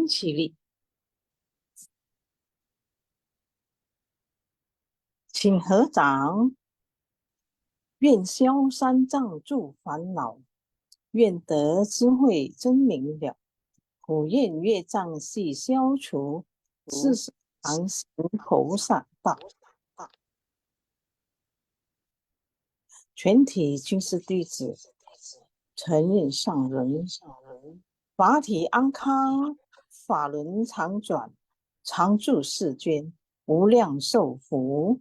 先起立，请合掌。愿消三障诸烦恼，愿得智慧真明了。普愿业障悉消除，世世常行菩萨道。全体均是弟子，承认上人，法体安康，法轮常转，常住世间，无量寿福。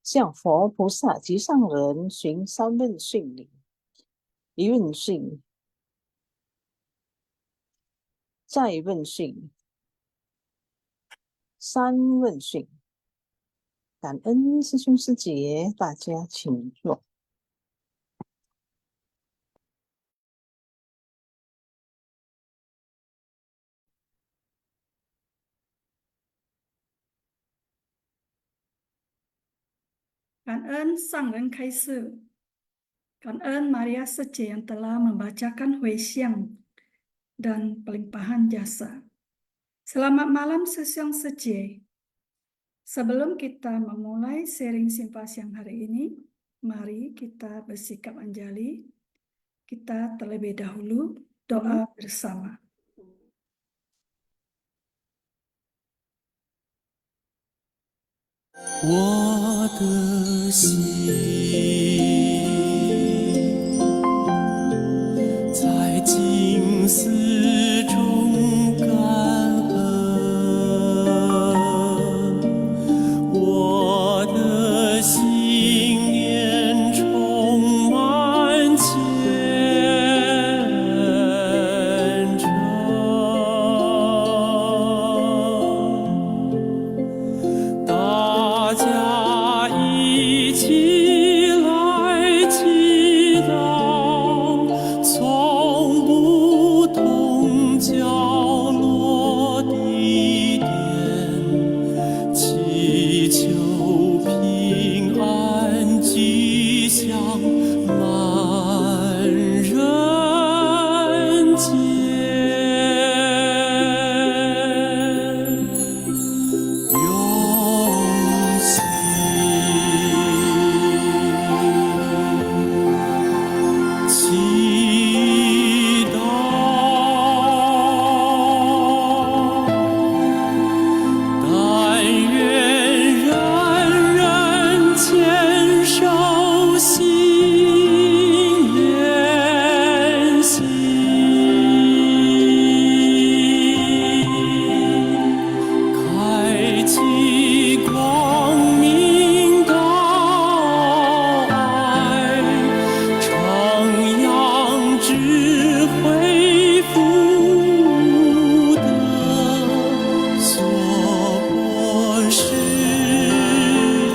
向佛菩萨及上人寻三问讯礼：一问讯，再问讯，三问讯。感恩师兄师姐，大家请坐。感恩上人开示，感恩Maria Sece yang telah membacakan Huixiang dan pelimpahan jasa. Selamat malam Sesiang Sece. Sebelum kita memulai sharing simpasiang hari ini, mari kita bersikap anjali. Kita terlebih dahulu doa bersama. Wo de xi在静思中感恩，我的心念充满虔诚。大家一起来祈祷，从不同角落地点，祈求平安吉祥满人间。祈祷，但愿人人坚守信愿行，开启光明道爱，徜徉智慧福德，娑婆世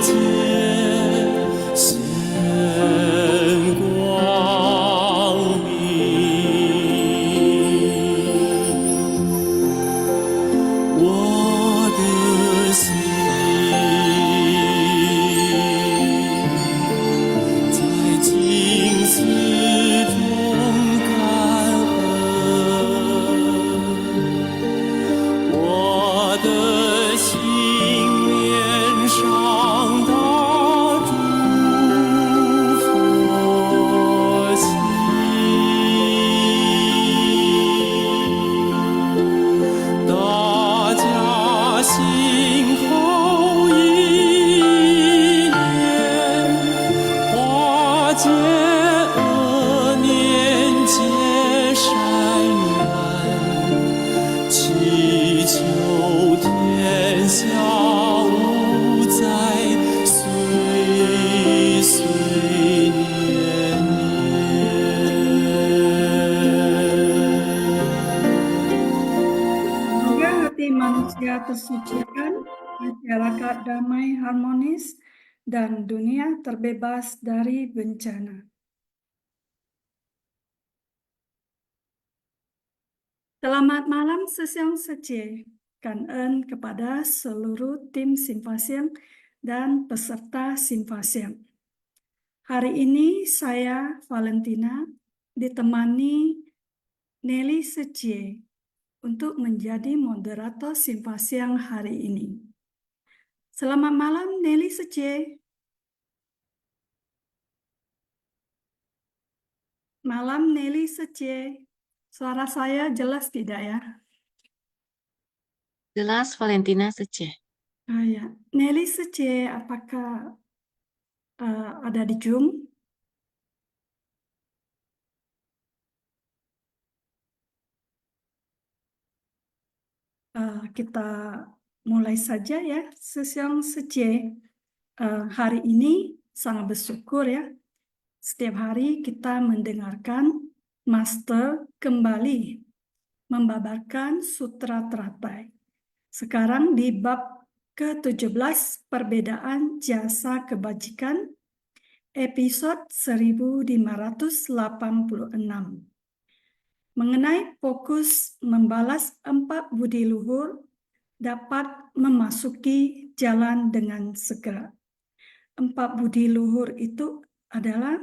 界现光明。我的心在静思中感恩，我的心念上大诸佛心，大家心后一念，化解恶念结善缘，祈求天下无灾，岁岁年年。 Semoga hati manusia tersucikan, masyarakat damai harmonis, dan dunia terbebas dari bencana. Selamat malam Sesiang Sece.感恩kepada seluruh tim Simpasiang dan peserta Simpasiang. Hari ini saya, Valentina, ditemani Nelly Secie untuk menjadi moderator simpasiang hari ini. Selamat malam, Nelly Secie. Malam, Nelly Secie. Suara saya jelas tidak ya? Jelas, Valentina Secie. Ya. Nelly Secie, apakah ada di Zoom? Kita mulai saja ya, Sesiang Secie. Hari ini sangat bersyukur ya. Setiap hari kita mendengarkan Master kembali membabarkan Sutra Teratai. Sekarang di bab ke-17 perbedaan jasa kebajikan, episode 1586. Mengenai fokus membalas 4 budi luhur dapat memasuki jalan dengan segera. 4 budi luhur itu adalah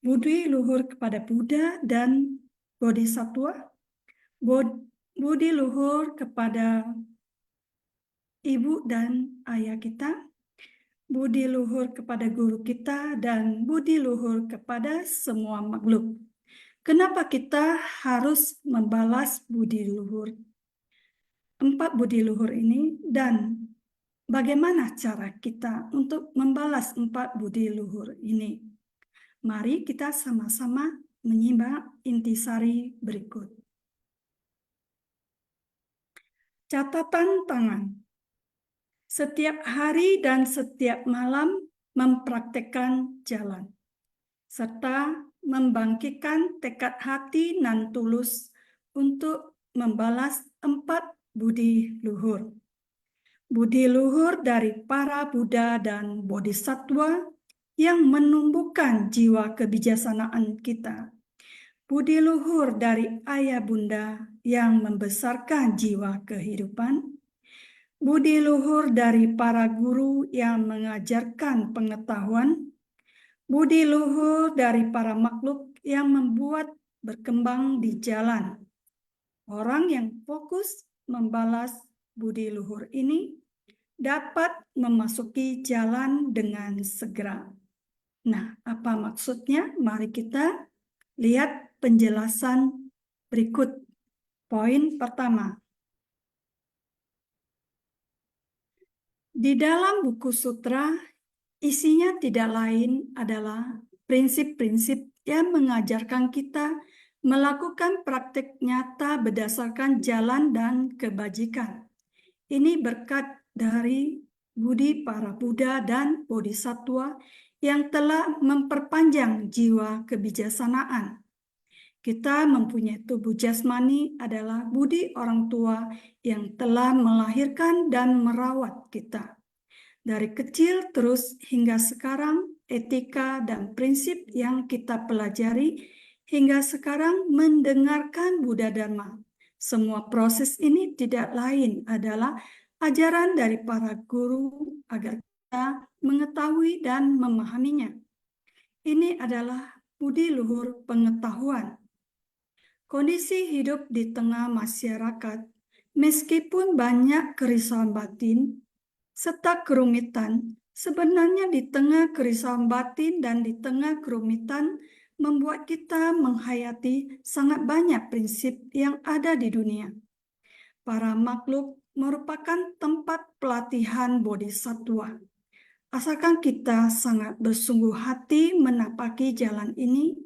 budi luhur kepada Buddha dan Bodhisattva, budi luhur kepada ibu dan ayah kita, budi luhur kepada guru kita, dan budi luhur kepada semua makhluk. Kenapa kita harus membalas budi luhur? 4 budi luhur ini, dan bagaimana cara kita untuk membalas 4 budi luhur ini? Mari kita sama-sama menyimak intisari berikut. Catatan tangan. Setiap hari dan setiap malam mempraktekkan jalan, serta membangkitkan tekad hati nan tulus untuk membalas 4 budi luhur. Budi luhur dari para Buddha dan Bodhisattva yang menumbuhkan jiwa kebijaksanaan kita. Budi luhur dari ayah bunda yang membesarkan jiwa kehidupan. Budi luhur dari para guru yang mengajarkan pengetahuan. Budi luhur dari para makhluk yang membuat berkembang di jalan. Orang yang fokus membalas budi luhur ini dapat memasuki jalan dengan segera. Nah, apa maksudnya? Mari kita lihat penjelasan berikut. Poin pertama. Di dalam buku sutra, isinya tidak lain adalah prinsip-prinsip yang mengajarkan kita melakukan praktik nyata berdasarkan jalan dan kebajikan. Ini berkat dari budi para Buddha dan Bodhisattva yang telah memperpanjang jiwa kebijaksanaan. Kita mempunyai tubuh jasmani adalah budi orang tua yang telah melahirkan dan merawat kita. Dari kecil terus hingga sekarang, etika dan prinsip yang kita pelajari hingga sekarang mendengarkan Buddha Dharma. Semua proses ini tidak lain adalah ajaran dari para guru agar kita mengetahui dan memahaminya. Ini adalah budi luhur pengetahuan. Kondisi hidup di tengah masyarakat, meskipun banyak kerisauan batin serta kerumitan, sebenarnya di tengah kerisauan batin dan di tengah kerumitan membuat kita menghayati sangat banyak prinsip yang ada di dunia. Para makhluk merupakan tempat pelatihan bodhisattva. Asalkan kita sangat bersungguh hati menapaki jalan ini,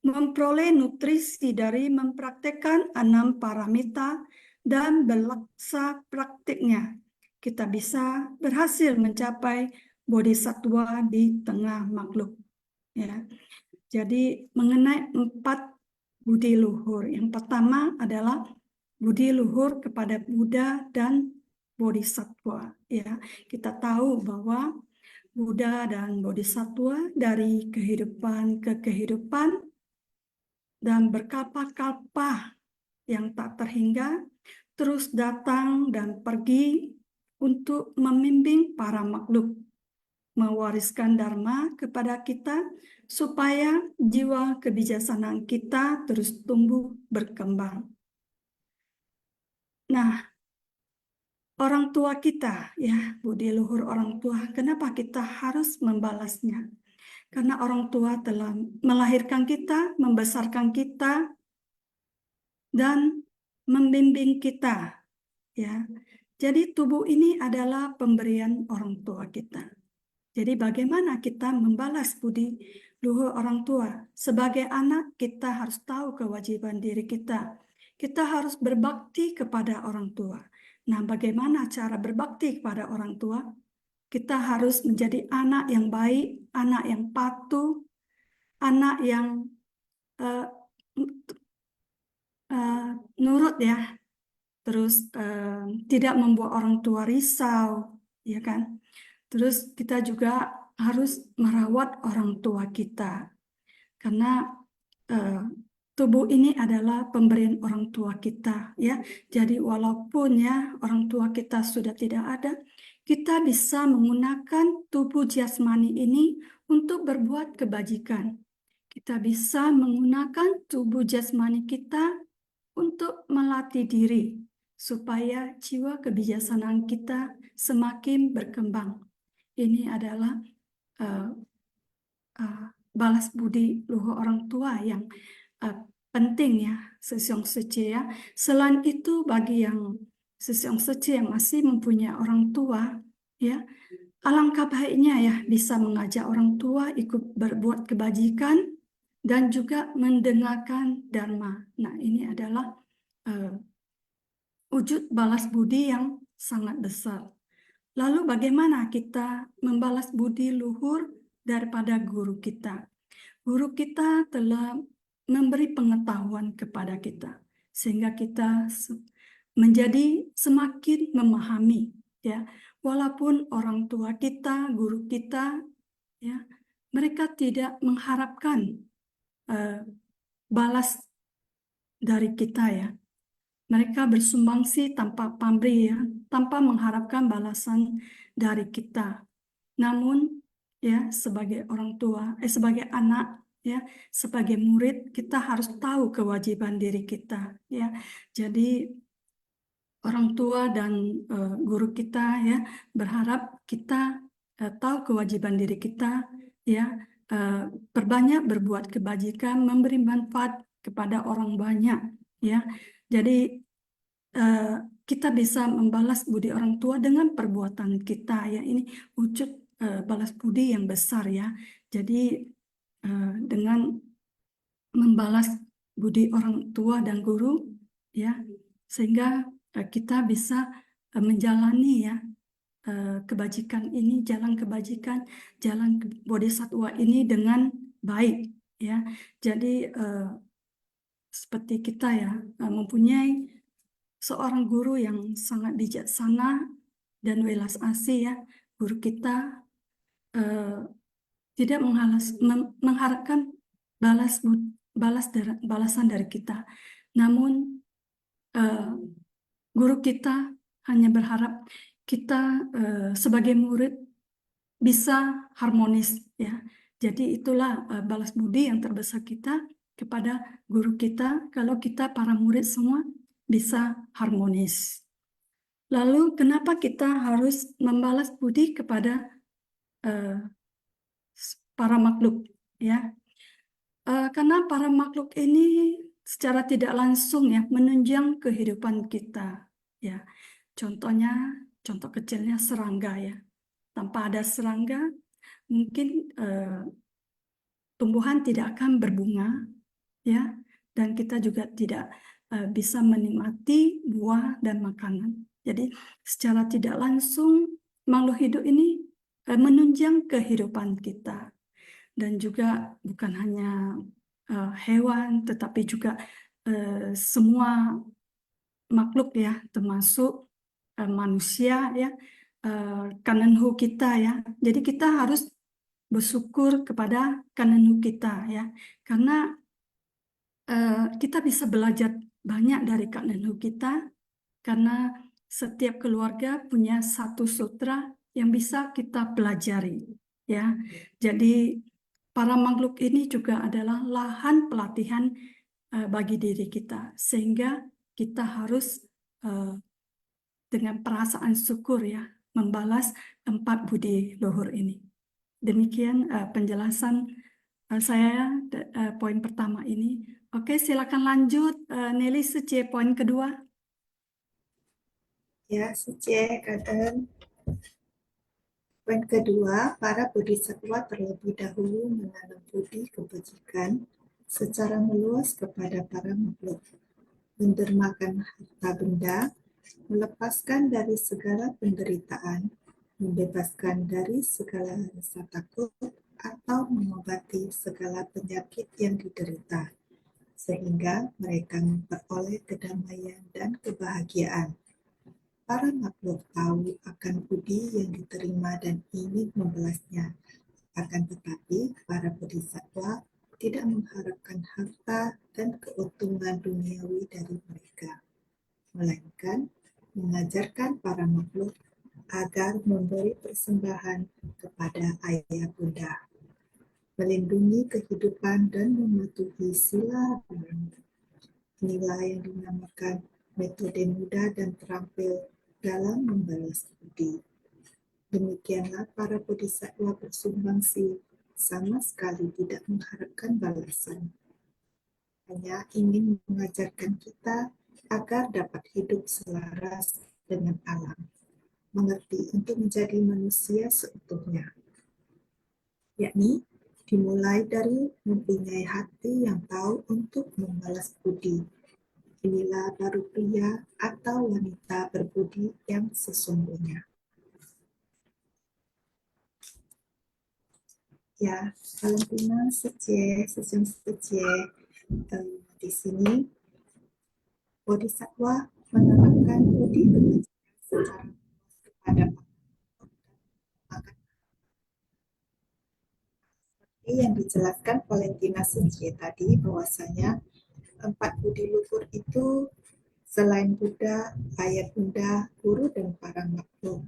memperoleh nutrisi dari mempraktekkan 6 paramita dan berlaksa praktiknya, kita bisa berhasil mencapai bodhisattva di tengah makhluk. Ya. Jadi mengenai 4 budi luhur. Yang pertama adalah budi luhur kepada Buddha dan Bodhisattva. Ya, kita tahu bahwa Buddha dan Bodhisattva dari kehidupan ke kehidupan dan berkalpa-kalpa yang tak terhingga terus datang dan pergi untuk membimbing para makhluk, mewariskan dharma kepada kita supaya jiwa kebijaksanaan kita terus tumbuh berkembang. Nah, orang tua kita, ya, budi luhur orang tua, kenapa kita harus membalasnya? Karena orang tua telah melahirkan kita, membesarkan kita, dan membimbing kita, ya. Jadi tubuh ini adalah pemberian orang tua kita. Jadi bagaimana kita membalas budi luhur orang tua? Sebagai anak, kita harus tahu kewajiban diri kita. Kita harus berbakti kepada orang tua. Nah, bagaimana cara berbakti kepada orang tua? Kita harus menjadi anak yang baik, anak yang patuh, anak yang nurut, ya. Terus tidak membuat orang tua risau, ya kan? Terus kita juga harus merawat orang tua kita, karena tubuh ini adalah pemberian orang tua kita, ya. Jadi walaupun ya orang tua kita sudah tidak ada, kita bisa menggunakan tubuh jasmani ini untuk berbuat kebajikan. Kita bisa menggunakan tubuh jasmani kita untuk melatih diri supaya jiwa kebijaksanaan kita semakin berkembang. Ini adalah balas budi luhur orang tua yang penting, ya, Sesiong Sece, ya. Selain itu, bagi yang Sesiong Sece yang masih mempunyai orang tua, ya, alangkah baiknya, ya, bisa mengajak orang tua ikut berbuat kebajikan dan juga mendengarkan dharma. Nah, ini adalah wujud balas budi yang sangat besar. Lalu bagaimana kita membalas budi luhur daripada guru kita? Guru kita telah memberi pengetahuan kepada kita, sehingga kita menjadi semakin memahami, ya. Walaupun orang tua kita, guru kita, ya, mereka tidak mengharapkan balas dari kita, ya. Mereka bersumbangsi tanpa pamrih, ya, tanpa mengharapkan balasan dari kita. Namun, ya, sebagai orang tua, sebagai anak, ya, sebagai murid, kita harus tahu kewajiban diri kita, ya. Jadi orang tua dan guru kita, ya, berharap kita tahu kewajiban diri kita, ya, perbanyak berbuat kebajikan, memberi manfaat kepada orang banyak, ya. Jadi kita bisa membalas budi orang tua dengan perbuatan kita, ya. Ini wujud balas budi yang besar, ya. Jadi dengan membalas budi orang tua dan guru, ya, sehingga kita bisa menjalani, ya, kebajikan ini, jalan kebajikan, jalan bodhisatwa ini dengan baik, ya. Jadi seperti kita, ya, mempunyai seorang guru yang sangat bijaksana dan welas asih, ya. Guru kita tidak mengharapkan balasan dari kita. Namun guru kita hanya berharap kita sebagai murid bisa harmonis, ya. Jadi itulah balas budi yang terbesar kita kepada guru kita, kalau kita para murid semua bisa harmonis. Lalu kenapa kita harus membalas budi kepada para makhluk, ya? Karena para makhluk ini secara tidak langsung, ya, menunjang kehidupan kita, ya. Contohnya, contoh kecilnya serangga, ya. Tanpa ada serangga, mungkin tumbuhan tidak akan berbunga, ya, dan kita juga tidak bisa menikmati buah dan makanan. Jadi secara tidak langsung makhluk hidup ini menunjang kehidupan kita. Dan juga bukan hanya hewan, tetapi juga semua makhluk, ya, termasuk manusia, ya, kanenhu kita, ya. Jadi kita harus bersyukur kepada kanenhu kita, ya, karena kita bisa belajar banyak dari kanenhu kita, karena setiap keluarga punya satu sutra yang bisa kita pelajari, ya. Jadi para makhluk ini juga adalah lahan pelatihan bagi diri kita, sehingga kita harus dengan perasaan syukur ya membalas 4 budi luhur ini. Demikian penjelasan saya poin pertama ini. Oke, silakan lanjut Nelly Suci, poin kedua. Ya, Suci, Kak. Poin kedua, para bodhisattva terlebih dahulu menanam budi kebajikan secara meluas kepada para makhluk, mendermakan harta benda, melepaskan dari segala penderitaan, membebaskan dari segala rasa takut, atau mengobati segala penyakit yang diderita, sehingga mereka memperoleh kedamaian dan kebahagiaan. Para makhluk tahu akan budi yang diterima dan ingin membalasnya. Akan tetapi, para bodhisattva tidak mengharapkan harta dan keuntungan duniawi dari mereka, melainkan mengajarkan para makhluk agar memberi persembahan kepada ayah bunda, melindungi kehidupan dan mematuhi sila dharma. Inilah yang dinamakan metode mudah dan terampil dalam membalas budi. Demikianlah para bodhisattva bersumbangsi, sama sekali tidak mengharapkan balasan. Hanya ingin mengajarkan kita agar dapat hidup selaras dengan alam, mengerti untuk menjadi manusia seutuhnya, yakni dimulai dari mempunyai hati yang tahu untuk membalas budi. Inilah baru pria atau wanita berbudi yang sesungguhnya. Ya, Valentina Suci, di sini bodhisattva menerapkan budi kebajikan secara kepada seperti yang dijelaskan Valentina Suci tadi, bahwasanya 4 budi luhur itu selain Buddha, ayah bunda, guru, dan para makhluk.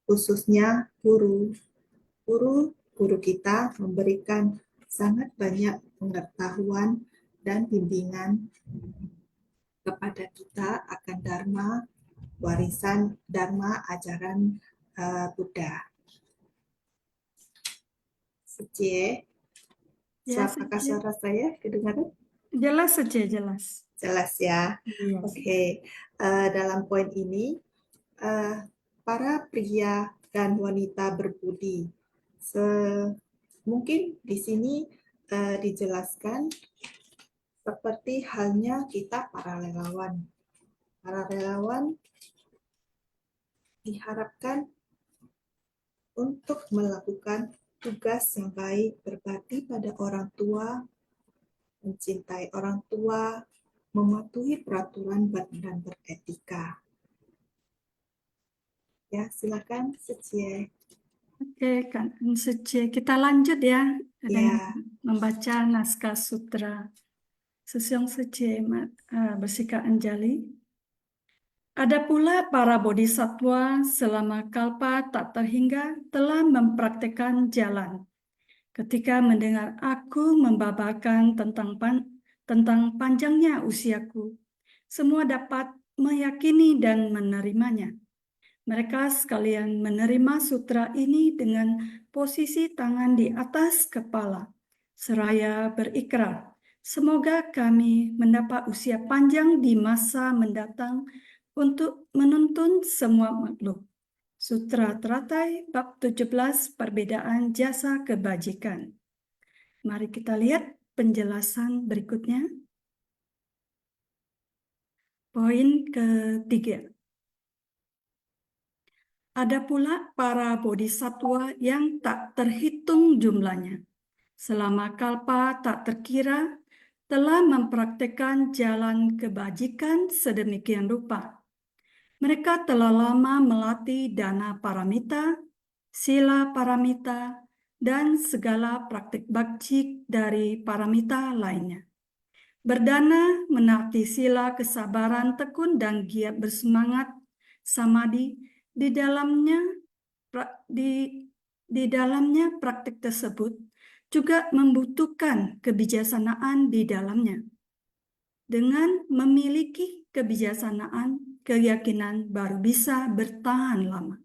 Khususnya guru kita memberikan sangat banyak pengetahuan dan bimbingan kepada kita akan Dharma, warisan Dharma, ajaran Buddha. Suci, Ya, apakah Suci. suara saya kedengaran? Jelas Suci, jelas. Jelas ya. Iya. Oke. Dalam poin ini, para pria dan wanita berbudi. Mungkin di sini dijelaskan seperti halnya kita para relawan. Para relawan diharapkan untuk melakukan tugas yang baik, berbakti pada orang tua, mencintai orang tua, mematuhi peraturan dan beretika. Ya, silakan Suci. Oke, kan Suci. Kita lanjut ya dengan Ya. membaca naskah sutra. Sesyong Suci bersikap anjali. Ada pula para bodhisattva selama kalpa tak terhingga telah mempraktekkan jalan. Ketika mendengar aku membabarkan tentang panjangnya usiaku, semua dapat meyakini dan menerimanya. Mereka sekalian menerima sutra ini dengan posisi tangan di atas kepala, seraya berikrar, semoga kami mendapat usia panjang di masa mendatang untuk menuntun semua makhluk. Sutra Teratai bab 17 Perbedaan Jasa Kebajikan. Mari kita lihat penjelasan berikutnya. Poin ketiga. Ada pula para bodhisattva yang tak terhitung jumlahnya. Selama kalpa tak terkira, telah mempraktekkan jalan kebajikan sedemikian rupa. Mereka telah lama melatih dana paramita, sila paramita, dan segala praktik bakti dari paramita lainnya. Berdana menarti sila kesabaran tekun dan giat bersemangat, samadhi, di dalamnya praktik tersebut juga membutuhkan kebijaksanaan di dalamnya. Dengan memiliki kebijaksanaan, keyakinan baru bisa bertahan lama.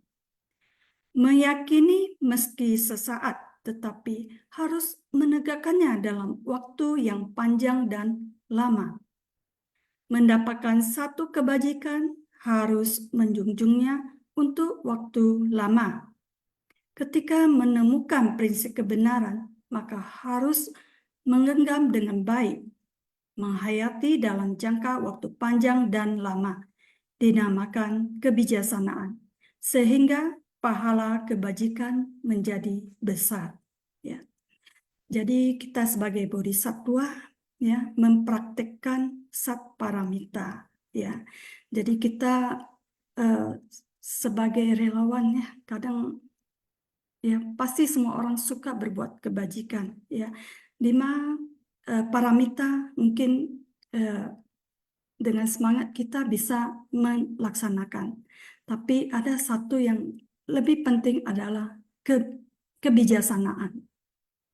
Meyakini meski sesaat, tetapi harus menegakkannya dalam waktu yang panjang dan lama. Mendapatkan satu kebajikan harus menjunjungnya untuk waktu lama. Ketika menemukan prinsip kebenaran, maka harus menggenggam dengan baik, menghayati dalam jangka waktu panjang dan lama, dinamakan kebijaksanaan, sehingga pahala kebajikan menjadi besar. Ya. Jadi kita sebagai bodhisatwa ya mempraktekkan satparamita ya. Jadi kita sebagai relawan ya kadang ya pasti semua orang suka berbuat kebajikan ya. 5 paramita mungkin dengan semangat kita bisa melaksanakan. Tapi ada satu yang lebih penting adalah kebijaksanaan.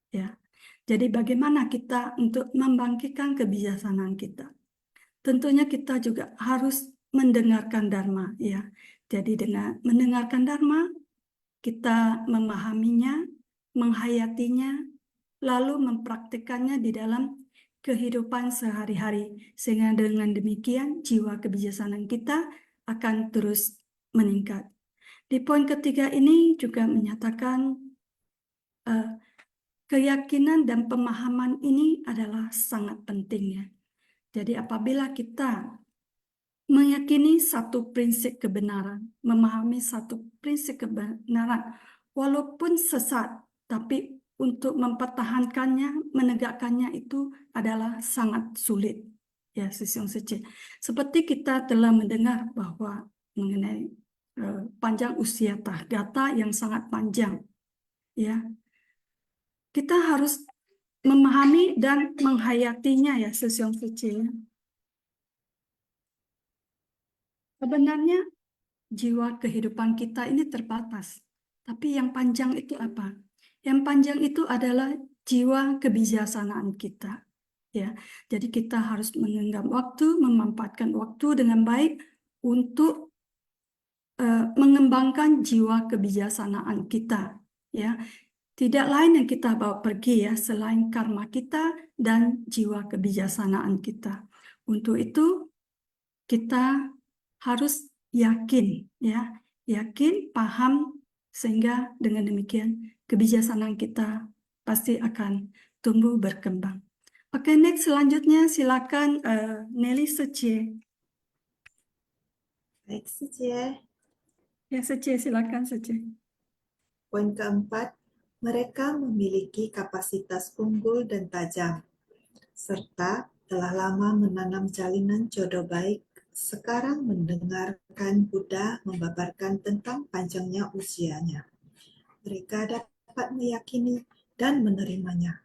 Ya. Jadi bagaimana kita untuk membangkitkan kebijaksanaan kita? Tentunya kita juga harus mendengarkan Dharma. Ya. Jadi dengan mendengarkan Dharma, kita memahaminya, menghayatinya, lalu mempraktikkannya di dalam kehidupan sehari-hari. Sehingga dengan demikian jiwa kebijaksanaan kita akan terus meningkat. Di poin ketiga ini juga menyatakan keyakinan dan pemahaman ini adalah sangat penting ya. Jadi apabila kita meyakini satu prinsip kebenaran, memahami satu prinsip kebenaran, walaupun sesat, tapi untuk mempertahankannya, menegakkannya itu adalah sangat sulit. Ya, Sisyong Sece. Seperti kita telah mendengar bahwa mengenai panjang usia Tathagata yang sangat panjang. Ya, kita harus memahami dan menghayatinya ya, Sisyong Sece. Sebenarnya jiwa kehidupan kita ini terbatas. Tapi yang panjang itu apa? Yang panjang itu adalah jiwa kebijaksanaan kita. Ya, jadi kita harus menggenggam waktu, memanfaatkan waktu dengan baik untuk mengembangkan jiwa kebijaksanaan kita. Ya, tidak lain yang kita bawa pergi ya selain karma kita dan jiwa kebijaksanaan kita. Untuk itu kita harus yakin ya, yakin, paham sehingga dengan demikian kebijaksanaan kita pasti akan tumbuh berkembang. Oke, next selanjutnya silakan Nelly Secie. Baik, Secie. Ya, Secie, silakan Secie. Poin keempat, mereka memiliki kapasitas unggul dan tajam, serta telah lama menanam jalinan jodoh baik. Sekarang mendengarkan Buddha membabarkan tentang panjangnya usianya. Mereka dapat meyakini dan menerimanya,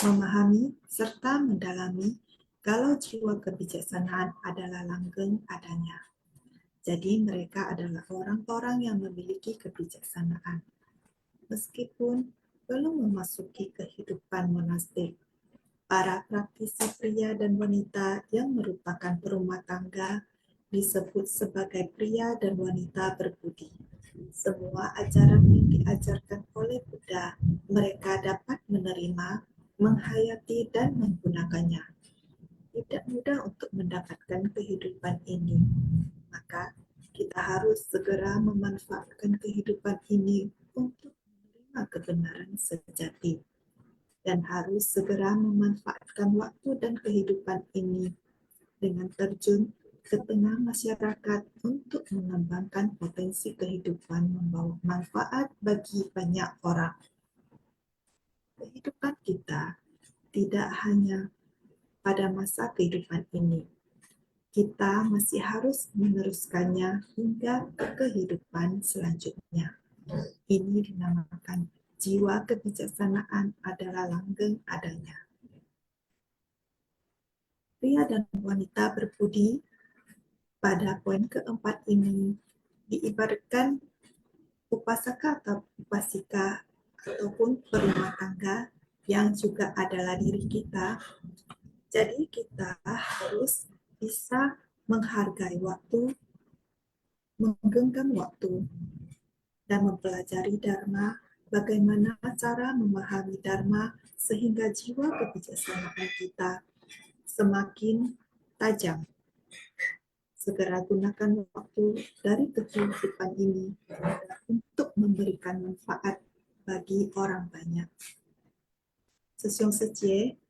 memahami serta mendalami kalau jiwa kebijaksanaan adalah langgeng adanya. Jadi mereka adalah orang-orang yang memiliki kebijaksanaan. Meskipun belum memasuki kehidupan monastik, para praktisi pria dan wanita yang merupakan perumah tangga disebut sebagai pria dan wanita berbudi. Semua ajaran yang diajarkan oleh Buddha, mereka dapat menerima, menghayati, dan menggunakannya. Tidak mudah untuk mendapatkan kehidupan ini, maka kita harus segera memanfaatkan kehidupan ini untuk menerima kebenaran sejati. Dan harus segera memanfaatkan waktu dan kehidupan ini dengan terjun ke tengah masyarakat untuk mengembangkan potensi kehidupan membawa manfaat bagi banyak orang. Kehidupan kita tidak hanya pada masa kehidupan ini. Kita masih harus meneruskannya hingga ke kehidupan selanjutnya. Ini dinamakan jiwa kebijaksanaan adalah langgeng adanya. Pria dan wanita berbudi pada poin keempat ini diibaratkan upasaka atau upasika ataupun berumah tangga yang juga adalah diri kita. Jadi kita harus bisa menghargai waktu, menggenggam waktu, dan mempelajari Dharma, bagaimana cara memahami Dharma sehingga jiwa kebijaksanaan kita semakin tajam. Segera gunakan waktu dari kehidupan ini untuk memberikan manfaat bagi orang banyak. Sesiung Secie,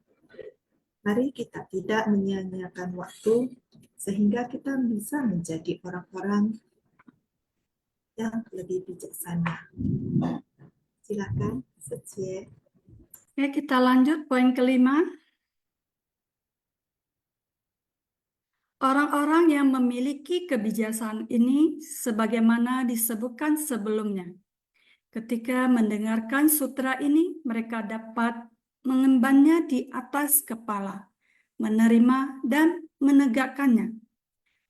mari kita tidak menyia-nyiakan waktu sehingga kita bisa menjadi orang-orang yang lebih bijaksana. Silakan, Secie. Oke, kita lanjut poin kelima. Orang-orang yang memiliki kebijaksanaan ini sebagaimana disebutkan sebelumnya. Ketika mendengarkan sutra ini, mereka dapat mengembannya di atas kepala, menerima dan menegakkannya.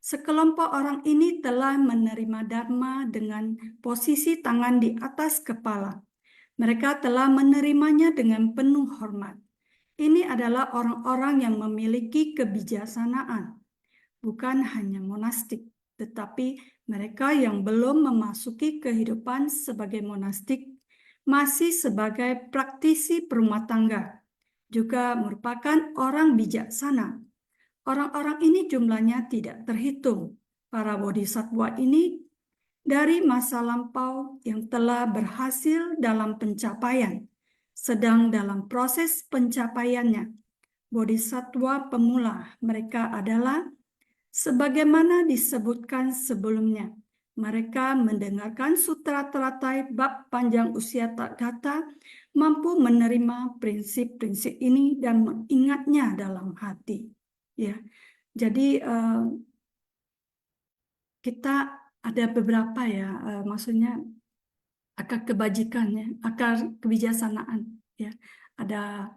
Sekelompok orang ini telah menerima Dharma dengan posisi tangan di atas kepala. Mereka telah menerimanya dengan penuh hormat. Ini adalah orang-orang yang memiliki kebijaksanaan. Bukan hanya monastik, tetapi mereka yang belum memasuki kehidupan sebagai monastik, masih sebagai praktisi perumah tangga, juga merupakan orang bijaksana. Orang-orang ini jumlahnya tidak terhitung. Para bodhisattva ini dari masa lampau yang telah berhasil dalam pencapaian, sedang dalam proses pencapaiannya. Bodhisattva pemula, mereka adalah sebagaimana disebutkan sebelumnya, mereka mendengarkan sutra teratai bab panjang usia tak data, mampu menerima prinsip-prinsip ini dan mengingatnya dalam hati. Ya, jadi kita ada beberapa ya, maksudnya akar kebajikannya, akar kebijaksanaan. Ya, ada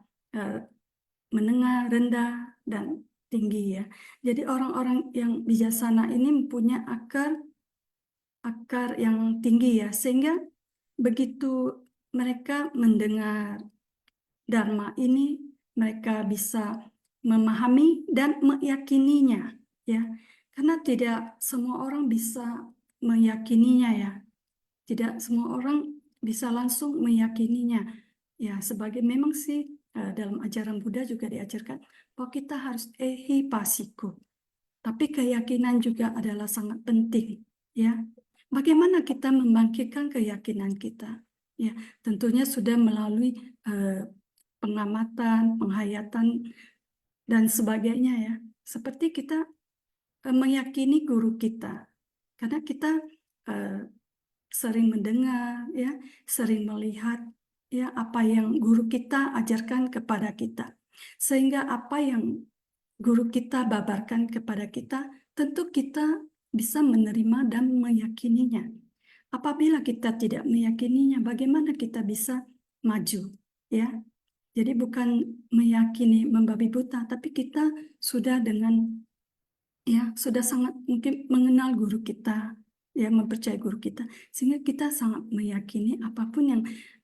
menengah, rendah, dan tinggi ya. Jadi orang-orang yang bijaksana ini mempunyai akar yang tinggi ya, sehingga begitu mereka mendengar Dharma ini, mereka bisa memahami dan meyakininya ya. Karena tidak semua orang bisa meyakininya ya. Tidak semua orang bisa langsung meyakininya. Ya, sebagai memang sih dalam ajaran Buddha juga diajarkan bahwa kita harus ehipassiko. Tapi keyakinan juga adalah sangat penting, ya. Bagaimana kita membangkitkan keyakinan kita? Ya, tentunya sudah melalui pengamatan, penghayatan dan sebagainya ya. Seperti kita meyakini guru kita. Karena kita sering mendengar ya, sering melihat ya apa yang guru kita ajarkan kepada kita. Sehingga apa yang guru kita babarkan kepada kita, tentu kita bisa menerima dan meyakininya. Apabila kita tidak meyakininya, bagaimana kita bisa maju? Ya, jadi bukan meyakini membabi buta, tapi kita sudah dengan ya sudah sangat mungkin mengenal guru kita, ya mempercayai guru kita, sehingga kita sangat meyakini apapun yang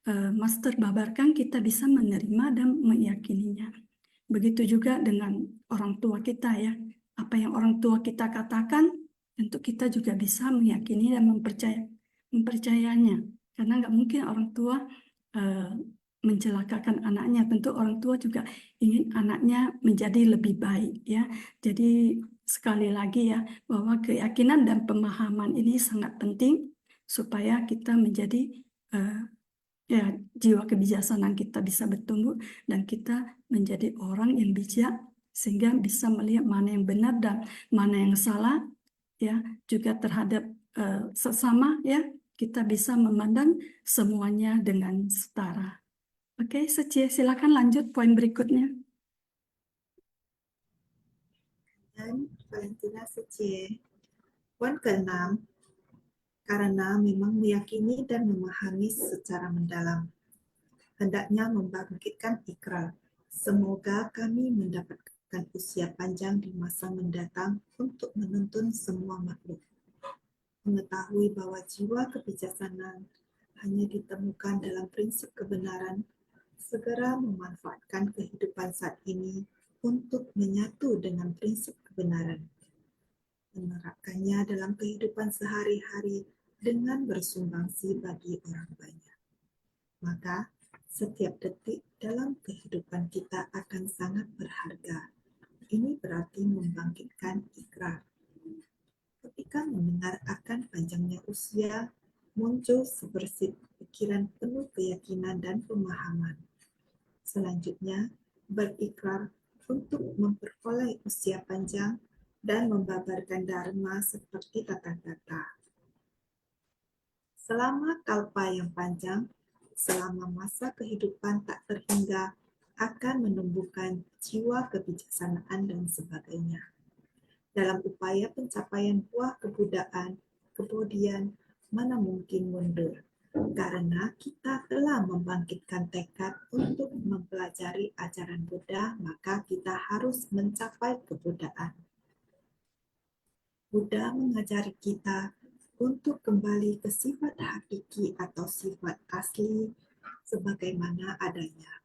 Master babarkan, kita bisa menerima dan meyakininya. Begitu juga dengan orang tua kita ya. Apa yang orang tua kita katakan, tentu kita juga bisa meyakini dan mempercayainya. Karena nggak mungkin orang tua mencelakakan anaknya. Tentu orang tua juga ingin anaknya menjadi lebih baik ya. Jadi sekali lagi ya, bahwa keyakinan dan pemahaman ini sangat penting supaya kita menjadi ya jiwa kebijaksanaan kita bisa bertumbuh dan kita menjadi orang yang bijak sehingga bisa melihat mana yang benar dan mana yang salah ya, juga terhadap sesama ya, kita bisa memandang semuanya dengan setara. Oke, Secie, silakan lanjut poin berikutnya. Dan Valentina Secie. Poin ke-6, karena memang meyakini dan memahami secara mendalam, hendaknya membangkitkan ikrar. Semoga kami mendapatkan usia panjang di masa mendatang untuk menuntun semua makhluk. Mengetahui bahwa jiwa kebijaksanaan hanya ditemukan dalam prinsip kebenaran, segera memanfaatkan kehidupan saat ini untuk menyatu dengan prinsip kebenaran, menerapkannya dalam kehidupan sehari-hari dengan bersumbangsi bagi orang banyak. Maka, setiap detik dalam kehidupan kita akan sangat berharga. Ini berarti membangkitkan ikrar. Ketika mendengar akan panjangnya usia, muncul sebersih pikiran penuh keyakinan dan pemahaman. Selanjutnya, berikrar untuk memperoleh usia panjang dan membabarkan dharma seperti tata-tata. Selama kalpa yang panjang, selama masa kehidupan tak terhingga, akan menumbuhkan jiwa kebijaksanaan dan sebagainya. Dalam upaya pencapaian buah kebudaan, kemudian mana mungkin mundur, karena kita telah membangkitkan tekad untuk mempelajari ajaran Buddha, maka kita harus mencapai kebudaan. Buddha mengajari kita untuk kembali ke sifat hakiki atau sifat asli sebagaimana adanya.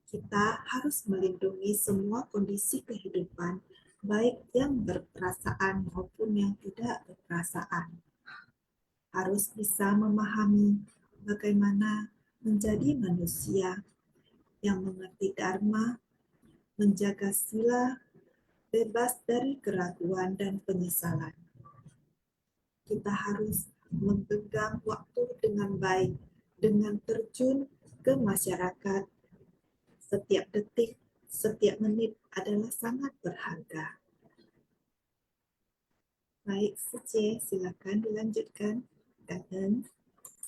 Kita harus melindungi semua kondisi kehidupan, baik yang berperasaan maupun yang tidak berperasaan. Harus bisa memahami bagaimana menjadi manusia yang mengerti dharma, menjaga sila, bebas dari keraguan dan penyesalan. Kita harus memegang waktu dengan baik, dengan terjun ke masyarakat. Setiap detik, setiap menit adalah sangat berharga. Baik, Sece, silakan dilanjutkan. Dan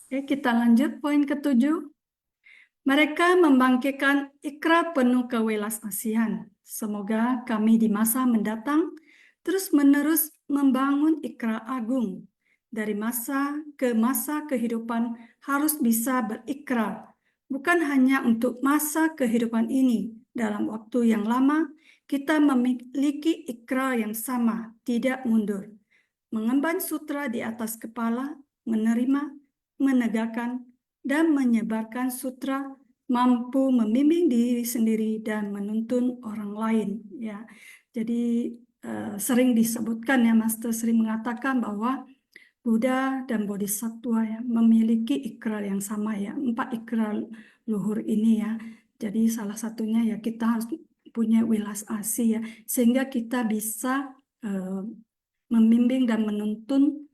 Oke, kita lanjut poin ke-7. Mereka membangkitkan ikrar penuh kewelas-asihan. Semoga kami di masa mendatang terus-menerus membangun ikrar agung. Dari masa ke masa kehidupan harus bisa berikrar. Bukan hanya untuk masa kehidupan ini. Dalam waktu yang lama, kita memiliki ikrar yang sama, tidak mundur. Mengemban sutra di atas kepala, menerima, menegakkan, dan menyebarkan sutra, mampu membimbing diri sendiri dan menuntun orang lain. Ya, jadi sering disebutkan ya, Master sering mengatakan bahwa Buddha dan Bodhisattva ya memiliki ikrar yang sama ya, 4 ikrar luhur ini ya. Jadi salah satunya ya kita harus punya welas asih ya, sehingga kita bisa membimbing dan menuntun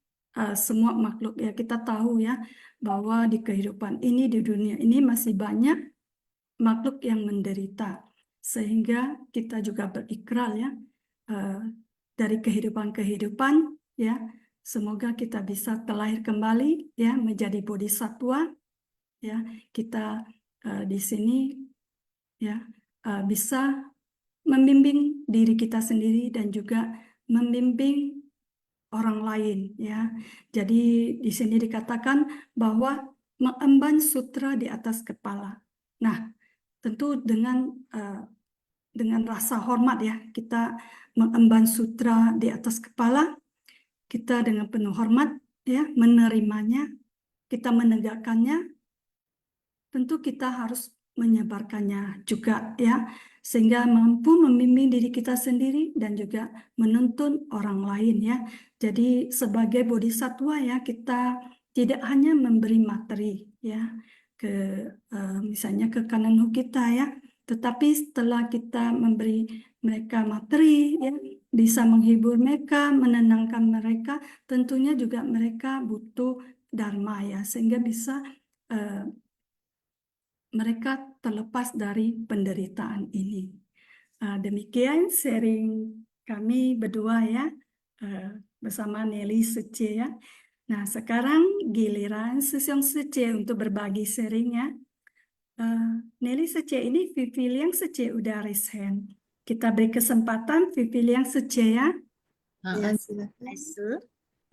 semua makhluk ya. Kita tahu ya bahwa di kehidupan ini, di dunia ini masih banyak makhluk yang menderita, sehingga kita juga berikrar ya dari kehidupan ya, semoga kita bisa terlahir kembali ya menjadi bodhisattva ya. Kita di sini ya bisa membimbing diri kita sendiri dan juga membimbing orang lain ya. Jadi di sini dikatakan bahwa mengemban sutra di atas kepala. Nah, tentu dengan rasa hormat ya, kita mengemban sutra di atas kepala, kita dengan penuh hormat ya menerimanya, kita menegakkannya, tentu kita harus menyebarkannya juga ya, sehingga mampu membimbing diri kita sendiri dan juga menuntun orang lain ya. Jadi sebagai bodhisattva ya, kita tidak hanya memberi materi ya ke misalnya ke kananhu kita ya, tetapi setelah kita memberi mereka materi ya, bisa menghibur mereka, menenangkan mereka, tentunya juga mereka butuh dharma ya, sehingga bisa mereka terlepas dari penderitaan ini. Demikian sharing kami berdua ya, bersama Nelly Sece ya. Nah, sekarang giliran Susyong Sece untuk berbagi sharingnya. Nelly Sece ini Viviliang Sece udah raise hand. Kita beri kesempatan Viviliang Sece ya. ya, silakan.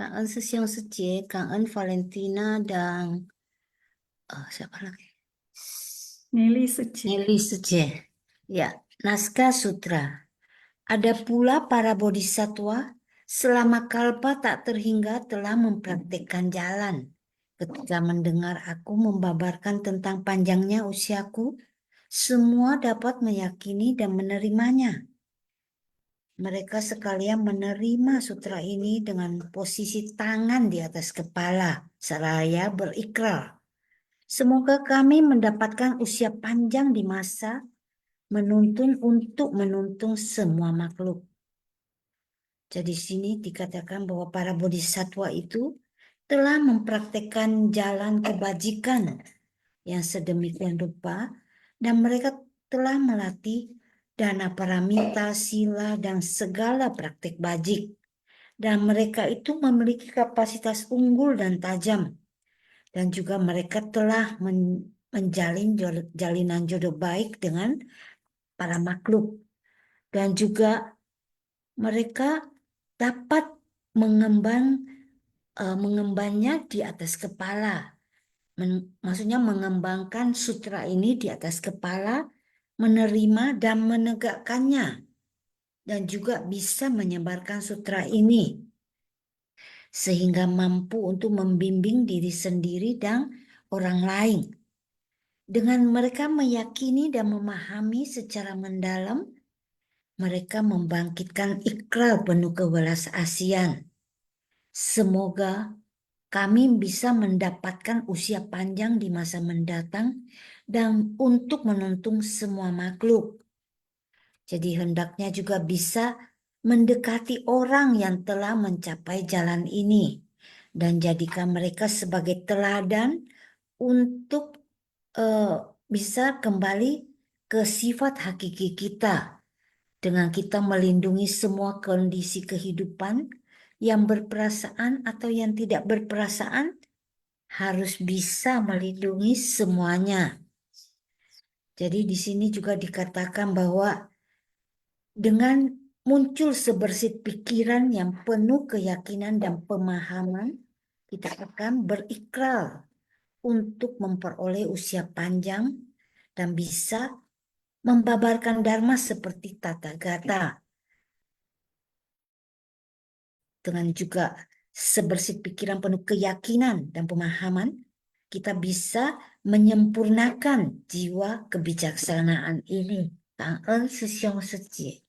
Kang En Susyong Sece, Kang En Valentina, dan siapa lagi? Nelly Sece. Nelly Sece. Ya, naskah sutra. Ada pula para bodhisattva selama kalpa tak terhingga telah mempraktikkan jalan. Ketika mendengar aku membabarkan tentang panjangnya usiaku, semua dapat meyakini dan menerimanya. Mereka sekalian menerima sutra ini dengan posisi tangan di atas kepala, seraya berikrar. Semoga kami mendapatkan usia panjang di masa untuk menuntun semua makhluk. Jadi sini dikatakan bahwa para bodhisattva itu telah mempraktekkan jalan kebajikan yang sedemikian rupa dan mereka telah melatih dana paramita, sila, dan segala praktek bajik. Dan mereka itu memiliki kapasitas unggul dan tajam. Dan juga mereka telah menjalin jalinan jodoh baik dengan para makhluk. Dan juga mereka dapat mengembannya di atas kepala. Maksudnya mengembangkan sutra ini di atas kepala, menerima dan menegakkannya. Dan juga bisa menyebarkan sutra ini. Sehingga mampu untuk membimbing diri sendiri dan orang lain. Dengan mereka meyakini dan memahami secara mendalam, mereka membangkitkan ikrar penuh kewelas-asian. Semoga kami bisa mendapatkan usia panjang di masa mendatang dan untuk menuntun semua makhluk. Jadi hendaknya juga bisa mendekati orang yang telah mencapai jalan ini dan jadikan mereka sebagai teladan untuk bisa kembali ke sifat hakiki kita dengan kita melindungi semua kondisi kehidupan yang berperasaan atau yang tidak berperasaan harus bisa melindungi semuanya. Jadi di sini juga dikatakan bahwa dengan muncul sebersit pikiran yang penuh keyakinan dan pemahaman, kita akan berikrar untuk memperoleh usia panjang dan bisa membabarkan dharma seperti Tathagata. Dengan juga sebersit pikiran penuh keyakinan dan pemahaman, kita bisa menyempurnakan jiwa kebijaksanaan ini. Cảm ơn sư兄sư chị.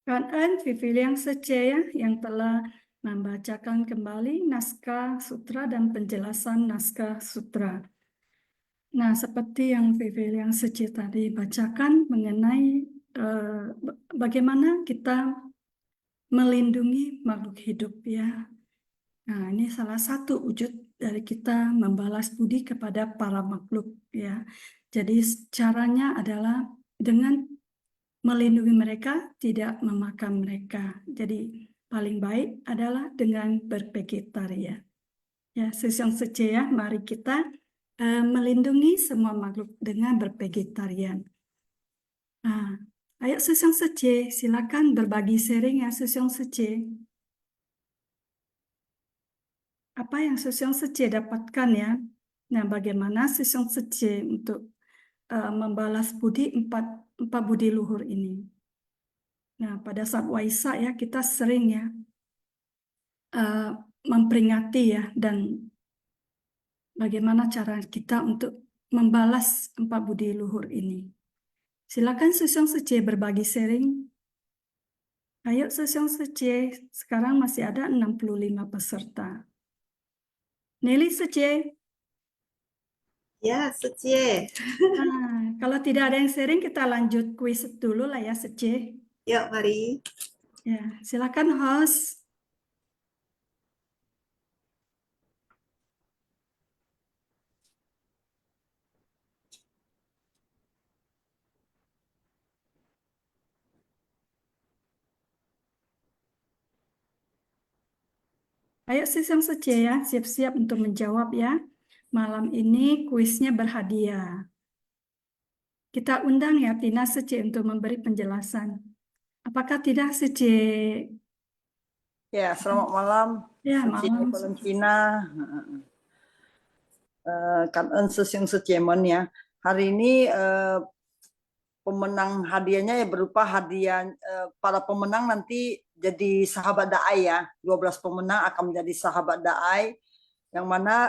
Cảm ơn Viviliang Sece ya, yang telah membacakan kembali naskah sutra dan penjelasan naskah sutra. Nah, seperti yang Viviliang Sece tadi bacakan mengenai bagaimana kita melindungi makhluk hidup ya. Nah, ini salah satu wujud dari kita membalas budi kepada para makhluk ya. Jadi caranya adalah dengan melindungi mereka, tidak memakan mereka. Jadi paling baik adalah dengan bervegetarian. Ya, Sesong Sece ya, mari kita melindungi semua makhluk dengan bervegetarian. Nah, ayo Sesong Sece, silakan berbagi sharing ya Sesong Sece. Apa yang Sesong Sece dapatkan ya? Nah, bagaimana Sesong Sece untuk membalas budi empat budi luhur ini? Nah, pada saat Waisak ya kita sering ya memperingati ya dan bagaimana cara kita untuk membalas empat budi luhur ini. Silakan Sesong Sece berbagi sharing. Ayo Sesong Sece, sekarang masih ada 65 peserta. Nelly Sece. Ya, Sece. Nah, kalau tidak ada yang sharing, kita lanjut kuis dulu lah ya, Sece. Yuk, mari. Ya, silakan host. Ayo Sesong Sece ya, siap-siap untuk menjawab ya. Malam ini kuisnya berhadiah. Kita undang ya Tina Sece untuk memberi penjelasan. Apakah tidak Sece? Ya, selamat malam. Ya, Suci malam. Valentina. Cảm ơn sư Siêng Sư Cemen ya. Hari ini pemenang hadiahnya ya berupa hadiah para pemenang nanti jadi sahabat Daai ya. 12 pemenang akan menjadi sahabat Daai, yang mana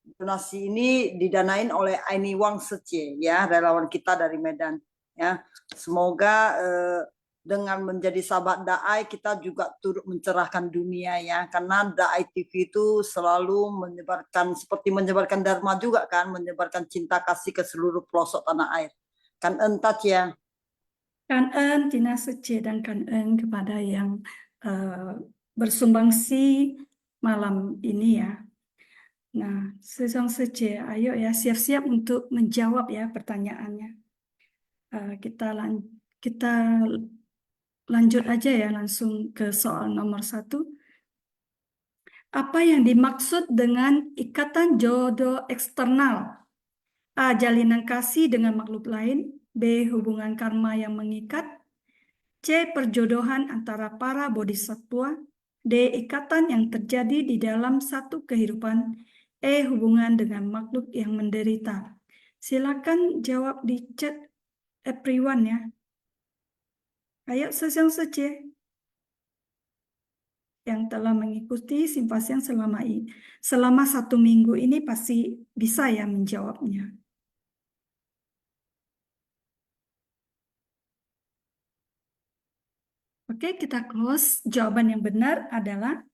donasi ini didanain oleh Aini Wang Sece ya, relawan kita dari Medan ya. Semoga dengan menjadi sahabat Daai kita juga turut mencerahkan dunia ya, karena Daai TV itu selalu menyebarkan dharma juga kan, menyebarkan cinta kasih ke seluruh pelosok tanah air. Kan entat ya. Kan en Tina Sece dan kan en kepada yang bersumbangsi malam ini ya. Nah, Sesong Sece, ayo ya siap-siap untuk menjawab ya pertanyaannya. Kita lanjut aja ya langsung ke soal nomor 1. Apa yang dimaksud dengan ikatan jodoh eksternal? A. Jalinan kasih dengan makhluk lain. B. Hubungan karma yang mengikat. C. Perjodohan antara para bodhisattva. D. Ikatan yang terjadi di dalam satu kehidupan. E. Hubungan dengan makhluk yang menderita. Silakan jawab di chat everyone ya. Ayo Sesong Sece yang telah mengikuti simpasian selama 1 minggu ini pasti bisa ya menjawabnya. Oke, kita close. Jawaban yang benar adalah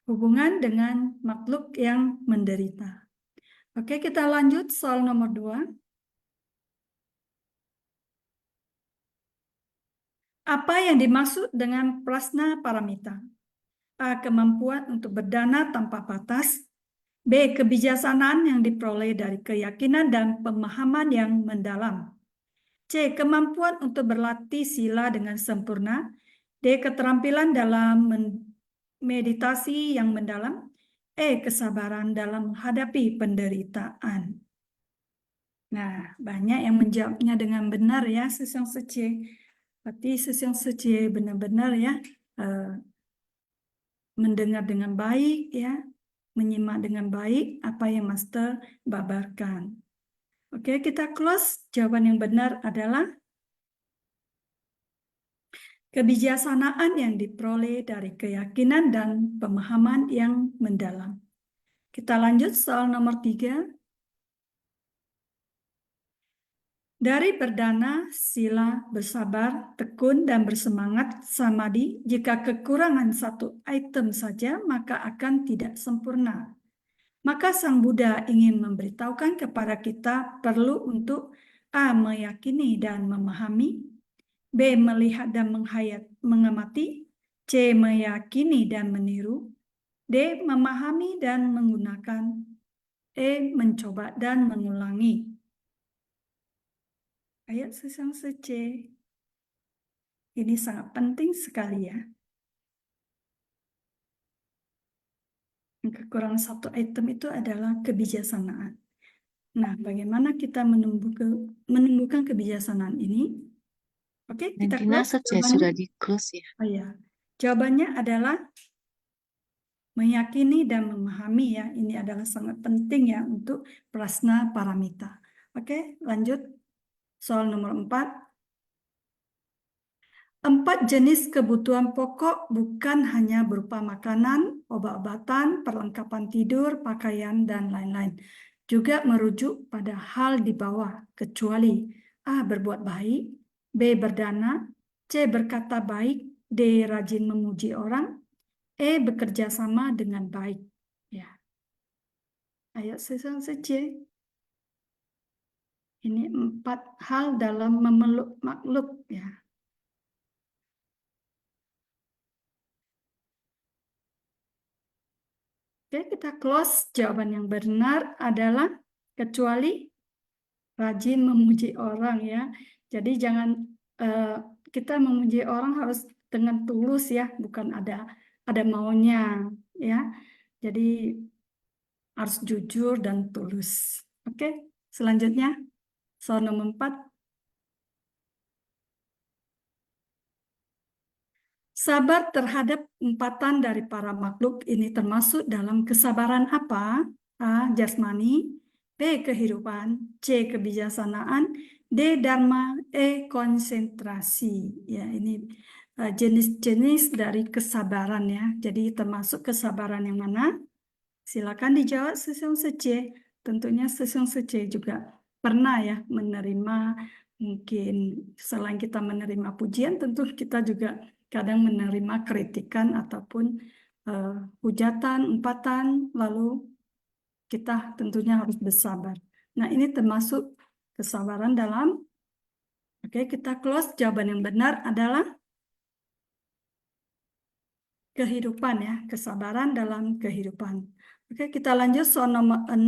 hubungan dengan makhluk yang menderita. Oke, kita lanjut soal nomor 2. Apa yang dimaksud dengan prasna paramita? A. Kemampuan untuk berdana tanpa batas. B. Kebijaksanaan yang diperoleh dari keyakinan dan pemahaman yang mendalam. C. Kemampuan untuk berlatih sila dengan sempurna. D. Keterampilan dalam meditasi yang mendalam. E. Kesabaran dalam menghadapi penderitaan. Nah, banyak yang menjawabnya dengan benar ya, Sesong Sece. Berarti Sesong Sece benar-benar ya mendengar dengan baik ya, menyimak dengan baik apa yang Master babarkan. Oke, kita close. Jawaban yang benar adalah kebijaksanaan yang diperoleh dari keyakinan dan pemahaman yang mendalam. Kita lanjut soal nomor 3. Dari berdana, sila, bersabar, tekun, dan bersemangat samadhi, jika kekurangan satu item saja, maka akan tidak sempurna. Maka Sang Buddha ingin memberitahukan kepada kita perlu untuk A. Meyakini dan memahami, B. Melihat dan mengamati, C. Meyakini dan meniru, D. Memahami dan menggunakan, E. Mencoba dan mengulangi. Ayat Sesong Sece. Ini sangat penting sekali ya. Kekurangan satu item itu adalah kebijaksanaan. Nah, bagaimana kita menumbuhkan kebijaksanaan ini? Oke, kita Tina close. Sece sudah di close ya. Oh ya. Jawabannya adalah meyakini dan memahami ya. Ini adalah sangat penting ya untuk prasna paramita. Oke, lanjut. Soal nomor 4. 4 jenis kebutuhan pokok bukan hanya berupa makanan, obat-obatan, perlengkapan tidur, pakaian, dan lain-lain. Juga merujuk pada hal di bawah, kecuali A. Berbuat baik, B. Berdana, C. Berkata baik, D. Rajin memuji orang, E. Bekerja sama dengan baik. Ya. Ayo Sesong Sece. Ini 4 hal dalam memeluk makhluk ya. Oke, kita close. Jawaban yang benar adalah kecuali rajin memuji orang ya. Jadi jangan kita memuji orang harus dengan tulus ya, bukan ada maunya ya. Jadi harus jujur dan tulus. Oke, selanjutnya soal nomor 4. Sabar terhadap umpatan dari para makhluk ini termasuk dalam kesabaran apa? A. Jasmani, B. Kehidupan, C. Kebijaksanaan, D. Dharma. E. Konsentrasi. Ya, ini jenis-jenis dari kesabaran ya. Jadi termasuk kesabaran yang mana? Silakan dijawab Seseong Sece. Tentunya Seseong Sece juga pernah ya menerima, mungkin selain kita menerima pujian, tentu kita juga kadang menerima kritikan ataupun hujatan, umpatan, lalu kita tentunya harus bersabar. Nah, ini termasuk kesabaran dalam, oke, kita close. Jawaban yang benar adalah kehidupan ya, kesabaran dalam kehidupan. Oke, kita lanjut soal nomor 6.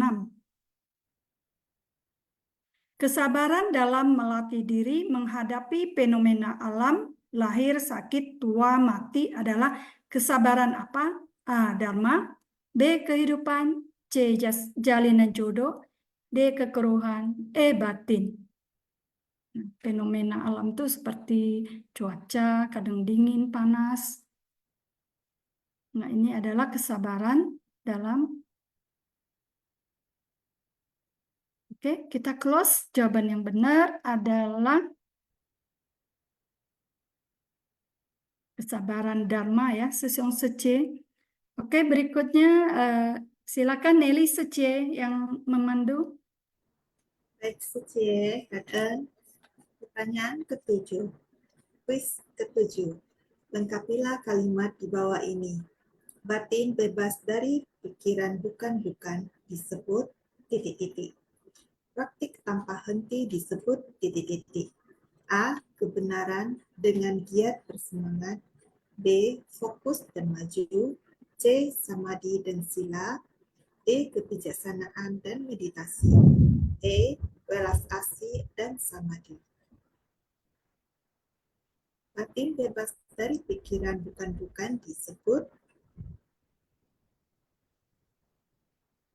Kesabaran dalam melatih diri menghadapi fenomena alam, lahir, sakit, tua, mati adalah kesabaran apa? A. Dharma. B. Kehidupan. C. Jalinan jodoh. D. Kekeruhan. E. Batin. Nah, fenomena alam itu seperti cuaca, kadang dingin, panas. Nah, ini adalah kesabaran dalam. Oke, kita close. Jawaban yang benar adalah kesabaran Dharma ya, Seseong Sece. Oke, berikutnya silakan Nelly Sece yang memandu. Baik, Sece, Kak. Pertanyaan ke-7. Kuis ke-7. Lengkapilah kalimat di bawah ini. Batin bebas dari pikiran bukan-bukan disebut titik-titik. Praktik tanpa henti disebut titik-titik. A. Kebenaran dengan giat bersemangat. B. Fokus dan maju. C. Samadhi dan sila. D. Kebijaksanaan dan meditasi. E. Welas asih dan samadhi. Batin bebas dari pikiran bukan-bukan disebut,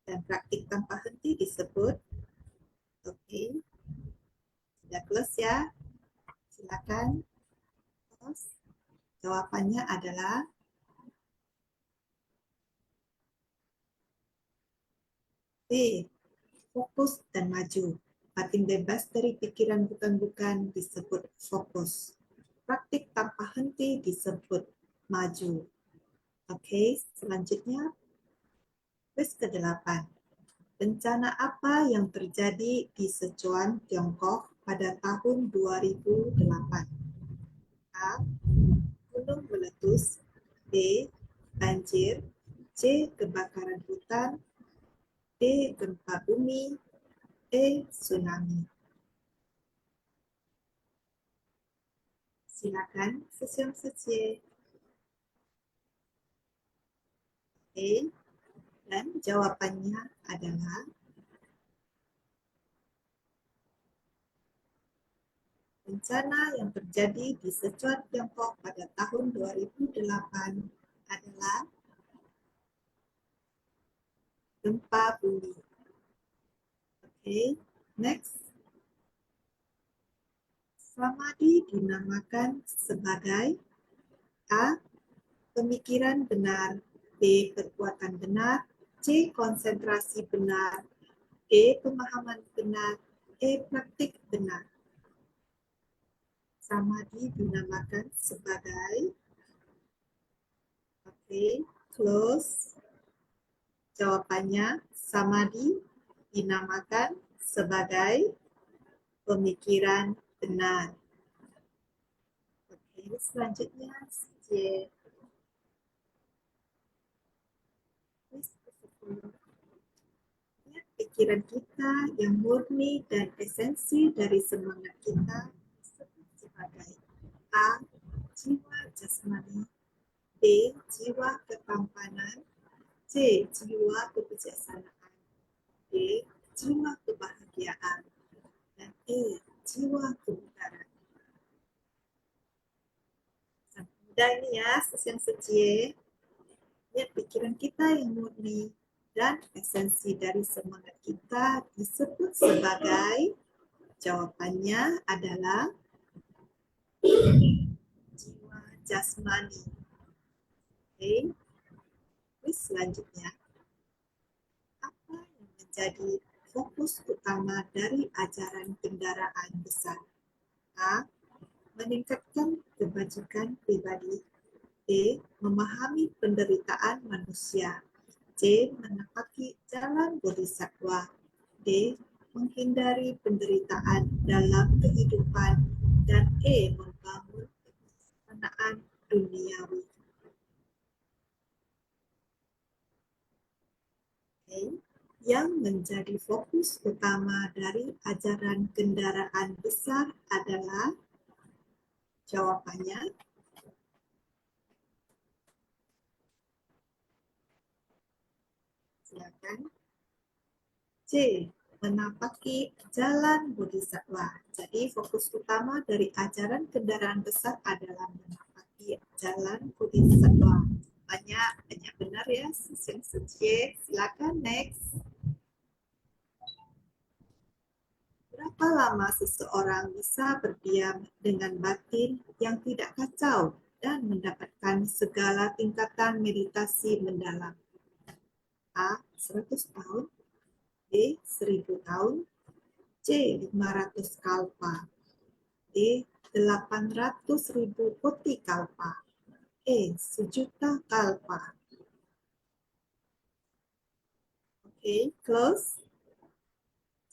dan praktik tanpa henti disebut. Oke, sudah close ya. Silakan. Terus, jawabannya adalah B. Fokus dan maju. Batin bebas dari pikiran bukan-bukan disebut fokus. Praktik tanpa henti disebut maju. Oke, selanjutnya kuis ke-8. Bencana apa yang terjadi di Sichuan, Tiongkok pada tahun 2008? A. Gunung meletus. B. Banjir. C. Kebakaran hutan. D. Gempa bumi. E. Tsunami. Silakan Seseong Sece. Oke, dan jawabannya adalah bencana yang terjadi di Sichuan, Tiongkok pada tahun 2008 adalah gempa bumi. Oke, next. Samadhi dinamakan sebagai A. Pemikiran benar. B. Perbuatan benar. C. Konsentrasi benar. D. Pemahaman benar. E. Praktik benar. Samadhi dinamakan sebagai, oke, close. Jawabannya, samadhi dinamakan sebagai pemikiran benar. Oke, selanjutnya C. Pikiran kita yang murni dan esensi dari semangat kita disebut sebagai A. Jiwa jasmani. B. Jiwa ketampanan. C. Jiwa kebijaksanaan. D. Jiwa kebahagiaan. Dan E. Jiwa kebenaran. Sangat mudah ini ya, Seseong Sece. Lihat pikiran kita yang murni dan esensi dari semangat kita disebut sebagai, jawabannya adalah jiwa jasmani. Oke, selanjutnya, apa yang menjadi fokus utama dari ajaran kendaraan besar? A. Meningkatkan kebajikan pribadi. B. Memahami penderitaan manusia. C. Menapaki jalan bodhisattva. D. Menghindari penderitaan dalam kehidupan. Dan E. Membangun kesejahteraan duniawi. Okay. Yang menjadi fokus utama dari ajaran kendaraan besar adalah, jawabannya, silakan. C. Menapaki jalan bodhisattva. Jadi fokus utama dari ajaran kendaraan besar adalah menapaki jalan bodhisattva. Banyak benar ya, C. Silakan next. Berapa lama seseorang bisa berdiam dengan batin yang tidak kacau dan mendapatkan segala tingkatan meditasi mendalam? A. 100 tahun. B. 1000 tahun. C. 500 kalpa. D. 800.000 koti kalpa. E. 1.000.000 kalpa. Oke, close.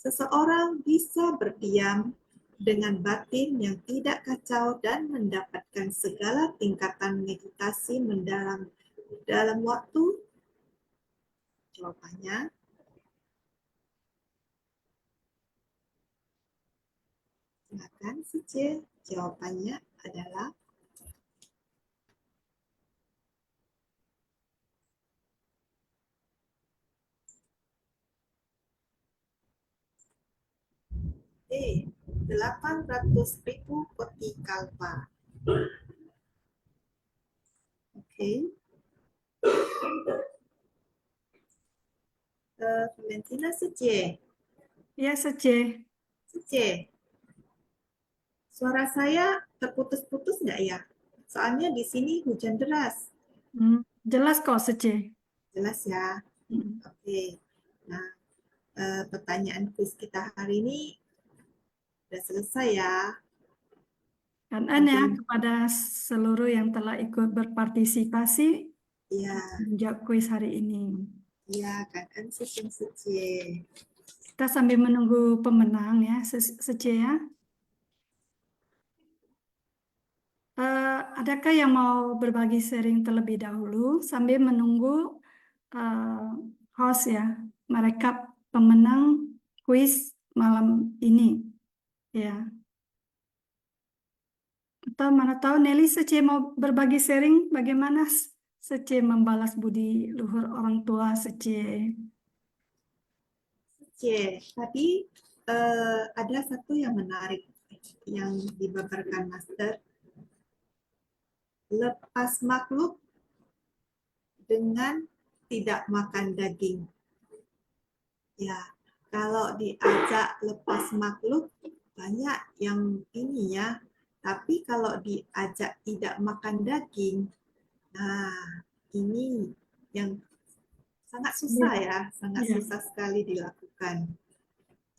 Seseorang bisa berdiam dengan batin yang tidak kacau dan mendapatkan segala tingkatan meditasi mendalam dalam waktu. Jawabannya, silakan C. Jawabannya adalah D. 800.000 koti kalpa. Oke. Valentina, C. Ya, C. C. Suara saya terputus-putus nggak ya? Soalnya di sini hujan deras. Jelas kok, C. Jelas ya? Oke. Nah, pertanyaan kuis kita hari ini sudah selesai ya. Kan ya kepada seluruh yang telah ikut berpartisipasi Iya, menjawab kuis hari ini. iya kan C. Kita sambil menunggu pemenang ya, C ya. Adakah yang mau berbagi sharing terlebih dahulu sambil menunggu host ya merekap pemenang kuis malam ini ya? Atau mana tahu Nelly C mau berbagi sharing bagaimana C membalas budi luhur orang tua C. Tadi ada satu yang menarik yang dibabarkan Master. Lepas makhluk dengan tidak makan daging. Ya, kalau diajak lepas makhluk banyak yang ini ya. Tapi kalau diajak tidak makan daging, nah ini yang sangat susah ya, sangat susah sekali dilakukan.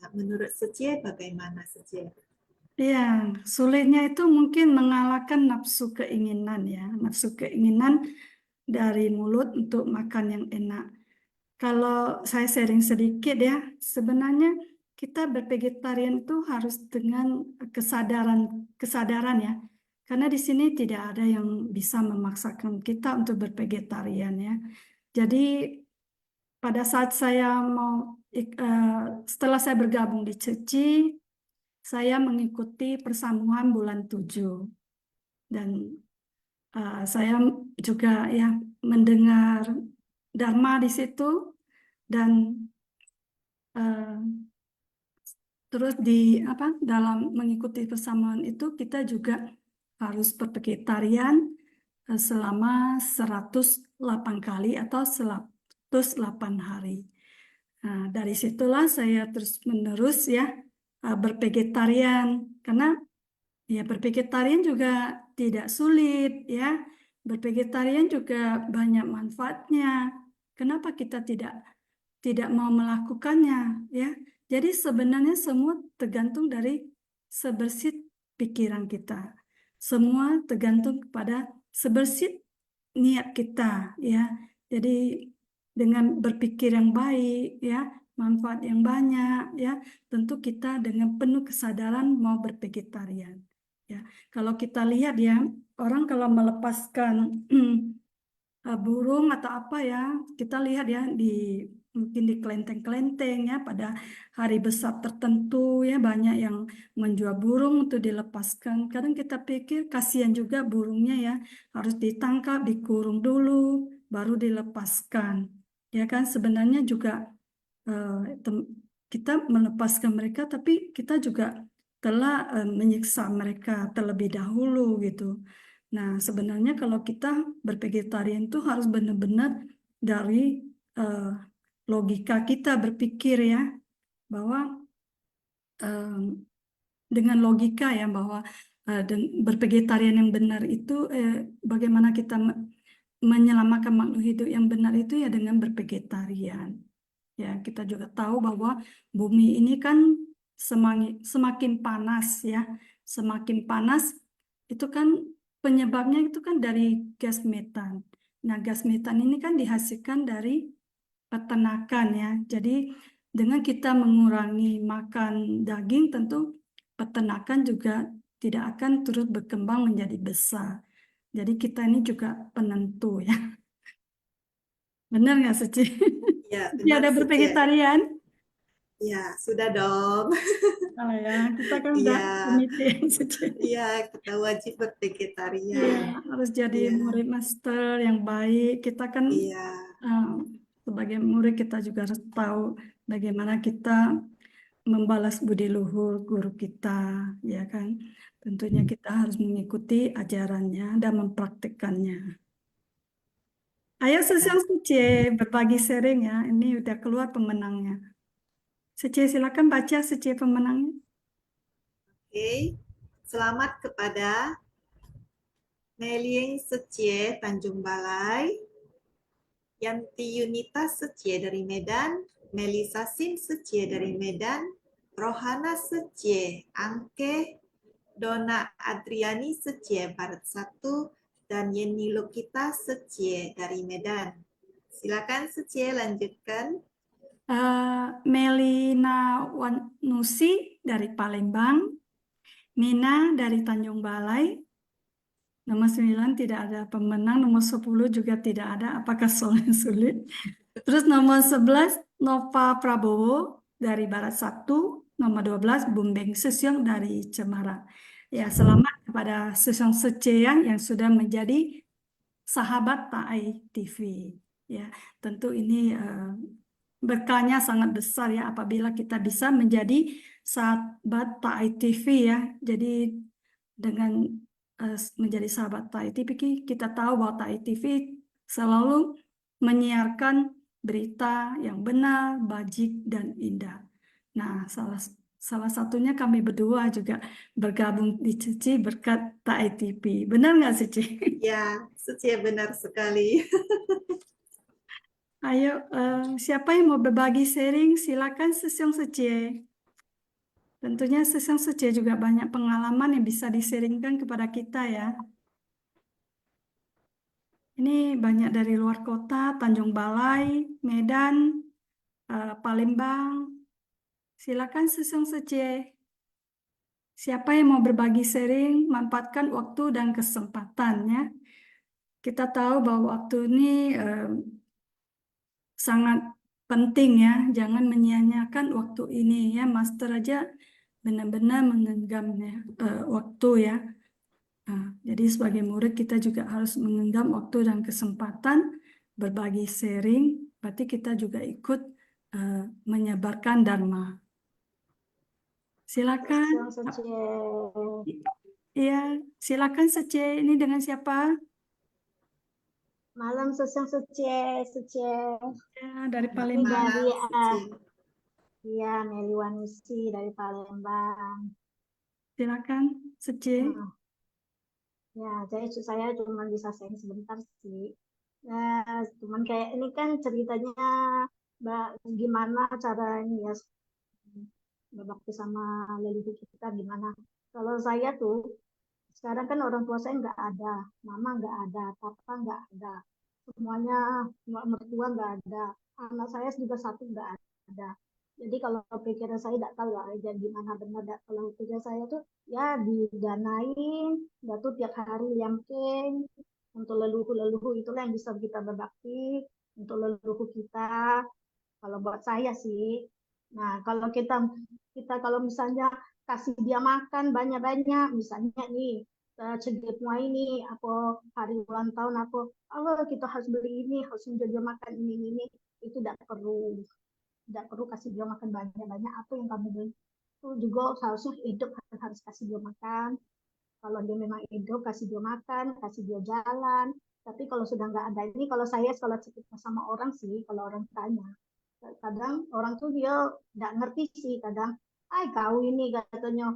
Nah, menurut Secie bagaimana Secie? Ya, sulitnya itu mungkin mengalahkan nafsu keinginan ya, nafsu keinginan dari mulut untuk makan yang enak. Kalau saya sharing sedikit ya, sebenarnya kita bervegetarian itu harus dengan kesadaran ya. Karena di sini tidak ada yang bisa memaksakan kita untuk bervegetarian ya. Jadi pada saat saya setelah saya bergabung di Ceci, saya mengikuti persambungan bulan 7 dan saya juga ya mendengar Dharma di situ dan terus dalam mengikuti persambungan itu kita juga harus bervegetarian selama 108 kali atau 108 hari. Nah, dari situlah saya terus menerus ya bervegetarian karena ya bervegetarian juga tidak sulit ya. Bervegetarian juga banyak manfaatnya. Kenapa kita tidak mau melakukannya ya? Jadi sebenarnya semua tergantung dari sebersih pikiran kita. Semua tergantung kepada sebersih niat kita, ya. Jadi dengan berpikir yang baik, ya, manfaat yang banyak, ya, tentu kita dengan penuh kesadaran mau bervegetarian, ya. Kalau kita lihat ya, orang kalau melepaskan burung atau apa ya, kita lihat ya mungkin di kelenteng-kelenteng ya pada hari besar tertentu ya banyak yang menjual burung untuk dilepaskan. Kadang kita pikir kasihan juga burungnya ya, harus ditangkap, dikurung dulu, baru dilepaskan. Ya kan sebenarnya juga kita melepaskan mereka, tapi kita juga telah menyiksa mereka terlebih dahulu gitu. Nah, sebenarnya kalau kita bervegetarian itu harus benar-benar dari eh, logika kita berpikir ya, bahwa eh, dengan logika ya bahwa bervegetarian yang benar itu bagaimana kita menyelamatkan makhluk hidup yang benar itu ya dengan bervegetarian. Ya, kita juga tahu bahwa bumi ini kan semakin panas ya, semakin panas itu kan penyebabnya itu kan dari gas metan. Nah, gas metan ini kan dihasilkan dari peternakan ya. Jadi dengan kita mengurangi makan daging, tentu peternakan juga tidak akan terus berkembang menjadi besar. Jadi kita ini juga penentu ya. Benar nggak Suci? Ya, Suci benar ada Suci. bervegetarian? Ya, sudah dong. Oh ya, kita kan udah Iya, komite Suci. iya, kita wajib Iya, bervegetarian. harus jadi Iya, murid master yang baik. Kita kan iya, eh, sebagai murid kita juga harus tahu bagaimana kita membalas budi luhur guru kita, ya kan? Tentunya kita harus mengikuti ajarannya dan mempraktikkannya. Ayo ya. Sesiang Suci berbagi sharing ya. Ini udah keluar pemenangnya. Suci silakan baca Suci pemenangnya. Oke, selamat kepada Melie Secie Tanjung Balai, Yanti Yunita Secie dari Medan, Melisa Sim Secie dari Medan, Rohana Secie Angke, Dona Adriani Secie Barat 1, dan Yeni Lokita Secie dari Medan. Silakan Secie lanjutkan. Melina Wanusi dari Palembang, Mina dari Tanjung Balai, nomor 9 tidak ada pemenang, nomor 10 juga tidak ada, apakah soalnya sulit? Terus nomor 11 Nova Prabowo dari Barat 1, nomor 12 Bumbeng Sesyong dari Cemara. Ya, selamat kepada Sesyong Seceyang yang sudah menjadi sahabat TAI TV. Ya, tentu ini berkahnya sangat besar ya apabila kita bisa menjadi sahabat TAI TV ya. Jadi dengan menjadi sahabat TAI TV kita tahu bahwa TAI TV selalu menyiarkan berita yang benar, bajik dan indah. Nah, salah satunya kami berdua juga bergabung di Cici berkat TAI TV. Benar nggak Cici? Ya, Secie benar sekali. Ayo, siapa yang mau berbagi sharing? Silakan Sesyong Secie. Tentunya Sesyong Secie juga banyak pengalaman yang bisa diseringkan kepada kita ya. Ini banyak dari luar kota, Tanjung Balai, Medan, Palembang. Silakan Sesyong Secie. Siapa yang mau berbagi sharing, manfaatkan waktu dan kesempatannya. Kita tahu bahwa waktu ini sangat penting ya, jangan menyia-nyiakan waktu ini ya. Master aja benar-benar menggenggam waktu ya. Nah, jadi sebagai murid kita juga harus menggenggam waktu dan kesempatan berbagi sharing, berarti kita juga ikut menyebarkan Dharma. Silakan. Iya, silakan Secie. Ini dengan siapa? Malam Sesyong Secie. Ya, dari Selamat Palembang. Dari malam, Secie. ya Meli Wanusi dari Palembang. Silakan Secie. Ya, saya cuma bisa sharing sebentar sih. Cuman kayak ini kan ceritanya gimana caranya ya berbakti sama leluhur kita gimana. Kalau saya tuh sekarang kan orang tua saya nggak ada, mama nggak ada, papa nggak ada, semuanya mertua nggak ada, anak saya juga satu nggak ada. Jadi kalau pikiran saya nggak tahu lah jadi gimana benar. Kalau pikiran saya tuh ya didanain, nggak tuh tiap hari liamking untuk leluhur-leluhur, itulah yang bisa kita berbakti untuk leluhur kita. Kalau buat saya sih. Nah, kalau kita kita kalau misalnya kasih dia makan banyak-banyak, misalnya nih cegep ini, aku hari ulang tahun aku, oh kita harus beli ini, harus menjaga makan ini, itu tidak perlu kasih dia makan banyak-banyak. Apa yang kamu beli itu juga harusnya hidup harus kasih dia makan. Kalau dia memang hidup kasih dia makan, kasih dia jalan. Tapi kalau sudah nggak ada ini, kalau saya kalau cerita sama orang sih, kalau orang tanya, kadang orang tuh dia nggak ngerti sih kadang, kau ini katanya,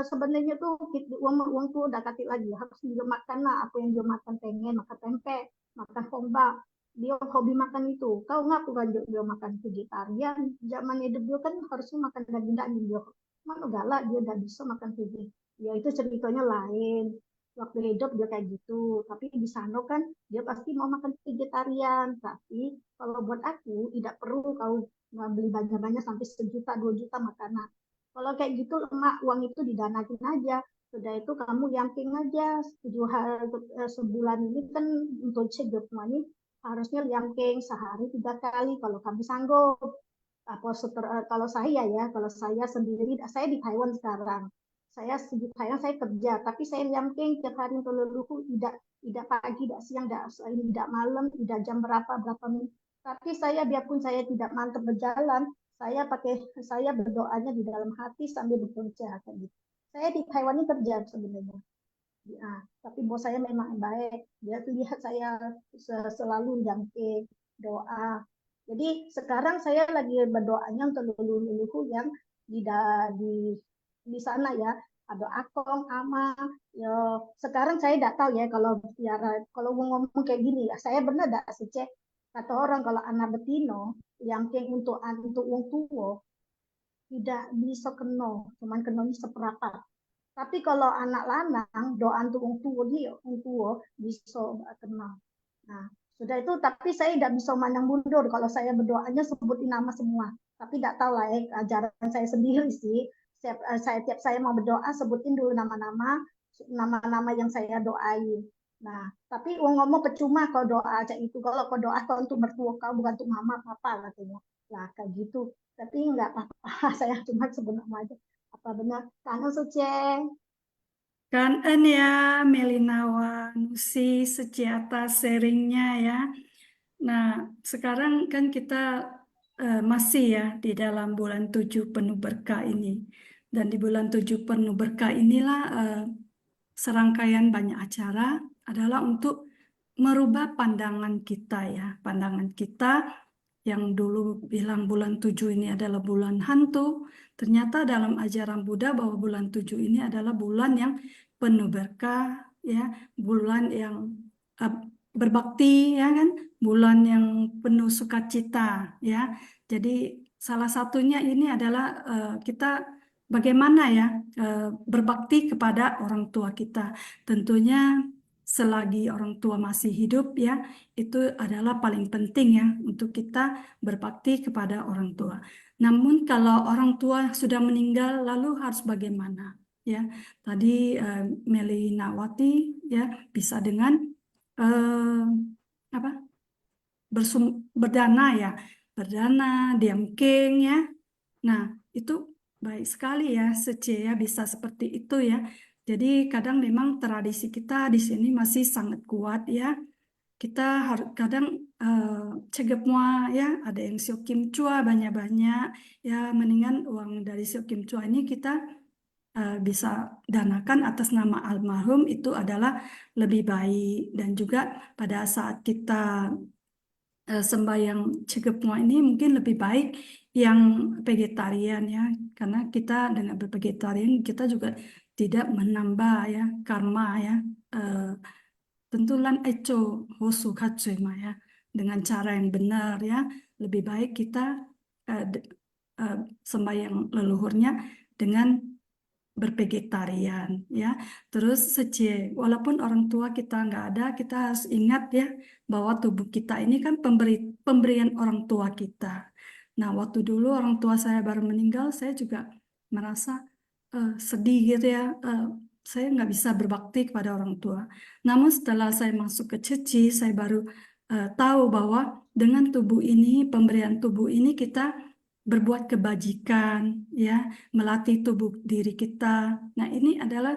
sebenarnya tuh uang tuh udah kasih lagi harus juga makan lah apa yang dia makan, pengen makan tempe, makan homba, dia hobi makan itu, kau ngaku kan dia makan vegetarian, zaman hidup dia kan harusnya makan daging dia, mana galak dia udah bisa makan vegetarian, ya itu ceritanya lain. Waktu hidup dia kayak gitu, tapi di sana kan dia pasti mau makan vegetarian. Tapi kalau buat aku tidak perlu kau beli banyak-banyak sampai 1 juta 2 juta makanan. Kalau kayak gitu emak uang itu didanakin aja. Sudah itu kamu yakin aja 7 hari sebulan ini kan untuk cegep ini harusnya yakin sehari 3 kali kalau kamu sanggup. Kalau saya ya, kalau saya sendiri, saya di Taiwan sekarang. Saya di Taiwan saya kerja, tapi saya yakin tiap hari untuk leluhur tidak pagi, tidak siang, tidak malam, tidak jam berapa menit. Tapi saya biarpun saya tidak mantap berjalan, saya berdoanya di dalam hati sambil bekerja kayak gitu. Saya di Taiwan ini kerja sebenarnya. Ya, tapi bos saya memang baik. Dia lihat saya selalu yakin doa. Jadi sekarang saya lagi berdoanya untuk leluhur yang di di di sana ya. Ada akong, ama. Ya, sekarang saya tidak tahu ya kalau ngomong kayak gini ya. Saya benar tidak cek kata orang kalau anak betino yang untuk uang tua tidak bisa kena, cuman kenanya seperempat. Tapi kalau anak lanang doa untuk orang tua bisa kena. Nah, sudah itu tapi saya tidak bisa mandang mundur kalau saya berdoanya sebutin nama semua. Tapi tidak tahu lah ya ajaran saya sendiri sih. Tiap saya mau berdoa sebutin dulu nama-nama yang saya doain. Nah, tapi ngomong percuma kalau doa aja itu. Kalau kau doa kau untuk mertua kau bukan untuk mama papa katanya. Lah kayak gitu. Tapi enggak apa-apa. Saya cuma sebut nama aja. Apa benar? Karena Suceng. Kan ya Melinawa Nusi sejahtera sharingnya ya. Nah, sekarang kan kita masih ya di dalam bulan 7 penuh berkah ini. Dan di bulan 7 penuh berkah inilah serangkaian banyak acara adalah untuk merubah pandangan kita ya. Pandangan kita yang dulu bilang bulan 7 ini adalah bulan hantu. Ternyata dalam ajaran Buddha bahwa bulan 7 ini adalah bulan yang penuh berkah ya, bulan yang uh, berbakti ya kan, bulan yang penuh sukacita ya. Jadi salah satunya ini adalah kita bagaimana ya berbakti kepada orang tua kita. Tentunya selagi orang tua masih hidup ya, itu adalah paling penting ya untuk kita berbakti kepada orang tua. Namun kalau orang tua sudah meninggal lalu harus bagaimana? Ya, tadi Meli Nawati ya bisa dengan eh, apa berdana ya, berdana, diamking ya. Nah, itu baik sekali ya, ya bisa seperti itu ya. Jadi kadang memang tradisi kita di sini masih sangat kuat ya. Kita harus kadang cegep mua ya, ada yang siok kim chua banyak-banyak ya, mendingan uang dari siok kim chua ini kita bisa danakan atas nama almarhum itu adalah lebih baik. Dan juga pada saat kita sembahyang cegepnya ini mungkin lebih baik yang vegetarian ya, karena kita dengan bervegetarian kita juga tidak menambah ya karma ya, tentulan eco hosu katsui ya, dengan cara yang benar ya, lebih baik kita sembahyang leluhurnya dengan bervegetarian ya. Terus walaupun orang tua kita nggak ada, kita harus ingat ya bahwa tubuh kita ini kan pemberian orang tua kita. Nah, waktu dulu orang tua saya baru meninggal, saya juga merasa sedih gitu ya. Saya nggak bisa berbakti kepada orang tua. Namun setelah saya masuk ke Ceci, saya baru tahu bahwa dengan tubuh ini, pemberian tubuh ini kita berbuat kebajikan, ya, melatih tubuh diri kita. Nah, ini adalah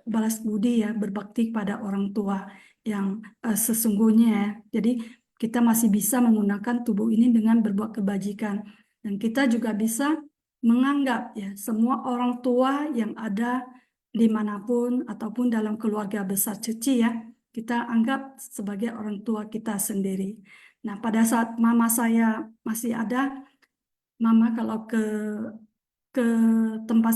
balas budi ya, berbakti pada orang tua yang sesungguhnya ya. Jadi kita masih bisa menggunakan tubuh ini dengan berbuat kebajikan. Dan kita juga bisa menganggap ya semua orang tua yang ada dimanapun ataupun dalam keluarga besar Ceci ya, kita anggap sebagai orang tua kita sendiri. Nah, pada saat mama saya masih ada, mama kalau ke tempat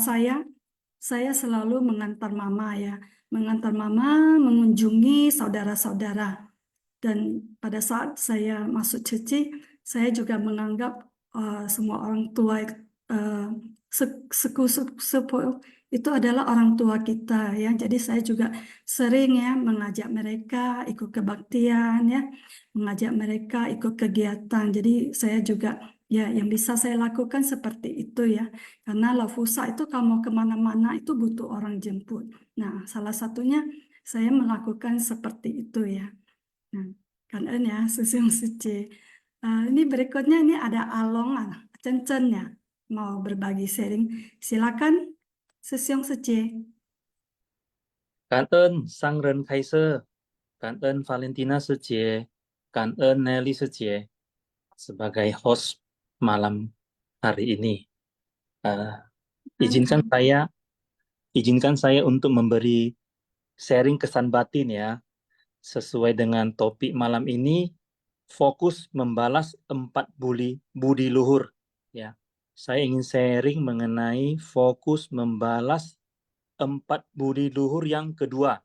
saya selalu mengantar mama ya, mengantar mama mengunjungi saudara-saudara. Dan pada saat saya masuk Ceci, saya juga menganggap semua orang tua sepupu itu adalah orang tua kita ya. Jadi saya juga sering ya mengajak mereka ikut kebaktian ya, mengajak mereka ikut kegiatan. Jadi saya juga ya yang bisa saya lakukan seperti itu ya. Karena Lafusa itu kalau mau kemana-mana itu butuh orang jemput. Nah, salah satunya saya melakukan seperti itu ya. Nah, kan ya, Susyong Suci. Ini berikutnya ini ada Along, Cencen ya, mau berbagi sharing. Silakan, Susyong Suci. Cảm ơn Sang Ren Kaiser, cảm ơn Valentina Sucie, cảm ơn Nelly Sucie sebagai host malam hari ini. Izinkan saya untuk memberi sharing kesan batin ya, sesuai dengan topik malam ini, fokus membalas 4 budi luhur ya. Saya ingin sharing mengenai fokus membalas 4 budi luhur yang kedua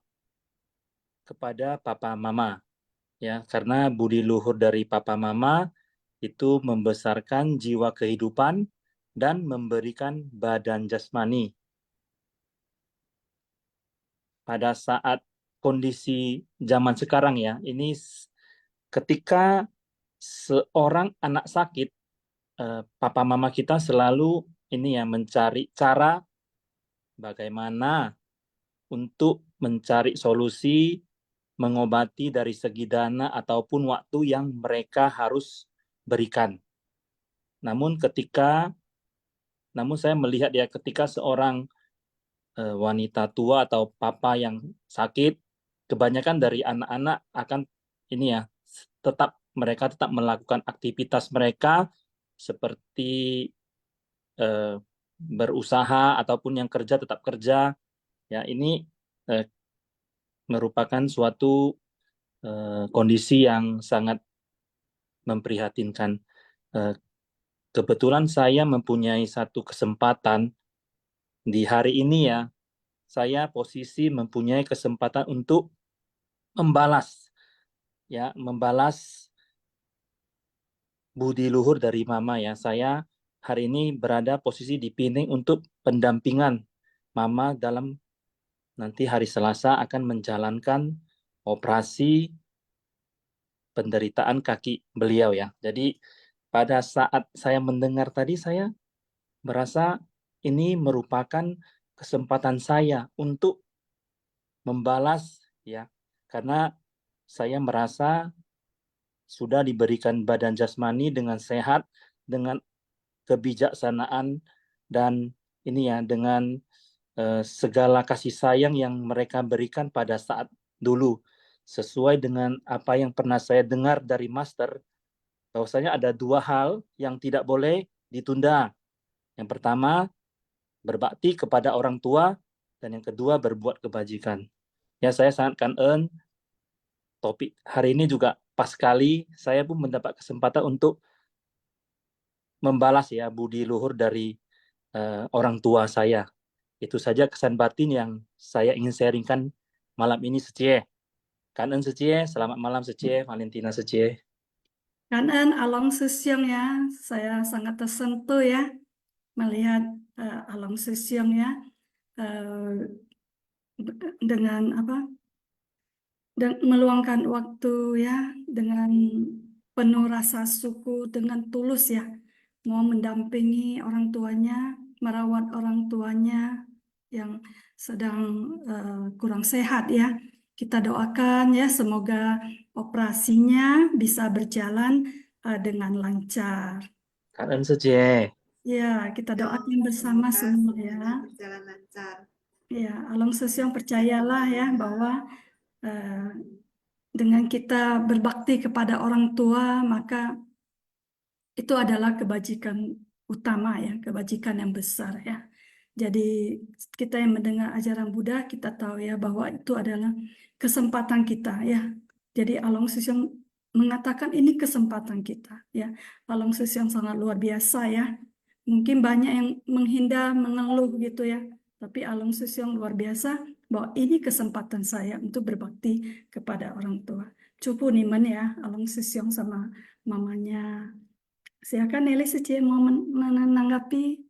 kepada papa mama ya, karena budi luhur dari papa mama itu membesarkan jiwa kehidupan dan memberikan badan jasmani. Pada saat kondisi zaman sekarang ya, ini ketika seorang anak sakit, papa mama kita selalu ini ya mencari cara bagaimana untuk mencari solusi mengobati dari segi dana ataupun waktu yang mereka harus berikan. Namun saya melihat ya ketika seorang wanita tua atau papa yang sakit, kebanyakan dari anak-anak akan ini ya mereka tetap melakukan aktivitas mereka seperti berusaha ataupun yang kerja tetap kerja. Ya, ini merupakan suatu kondisi yang sangat memprihatinkan. Kebetulan saya mempunyai satu kesempatan di hari ini ya, saya posisi mempunyai kesempatan untuk membalas budi luhur dari mama ya. Saya hari ini berada posisi di Pining untuk pendampingan mama dalam nanti hari Selasa akan menjalankan operasi penderitaan kaki beliau ya. Jadi pada saat saya mendengar tadi, saya merasa ini merupakan kesempatan saya untuk membalas ya, karena saya merasa sudah diberikan badan jasmani dengan sehat, dengan kebijaksanaan, dan ini ya dengan segala kasih sayang yang mereka berikan pada saat dulu. Sesuai dengan apa yang pernah saya dengar dari Master, bahwasanya ada 2 hal yang tidak boleh ditunda. Yang pertama, berbakti kepada orang tua, dan yang kedua, berbuat kebajikan. Ya, saya sangat kangen topik hari ini juga pas sekali saya pun mendapat kesempatan untuk membalas ya budi luhur dari orang tua saya. Itu saja kesan batin yang saya ingin sharingkan malam ini, Sucie. Kangen Sucie, selamat malam Sucie, Valentina Sucie. Kanan Along Susyong ya, saya sangat tersentuh ya melihat Along Susyong ya dengan apa dan meluangkan waktu ya dengan penuh rasa syukur dengan tulus ya mau mendampingi orang tuanya, merawat orang tuanya yang sedang kurang sehat ya. Kita doakan ya semoga operasinya bisa berjalan dengan lancar. Cảm ơn sư chị. Ya, kita doakan bersama Semoga semua ya. semuanya berjalan lancar. Ya, Along Susyong percayalah ya bahwa dengan kita berbakti kepada orang tua, maka itu adalah kebajikan utama ya, kebajikan yang besar ya. Jadi kita yang mendengar ajaran Buddha, kita tahu ya bahwa itu adalah kesempatan kita ya. Jadi Along Susyong mengatakan ini kesempatan kita ya. Along Susyong sangat luar biasa ya. Mungkin banyak yang menghindar, mengeluh gitu ya. Tapi Along Susyong luar biasa bahwa ini kesempatan saya untuk berbakti kepada orang tua. Cupu nimen ya, Along Susyong sama mamanya. Silakan Nelly Suci mau menanggapi.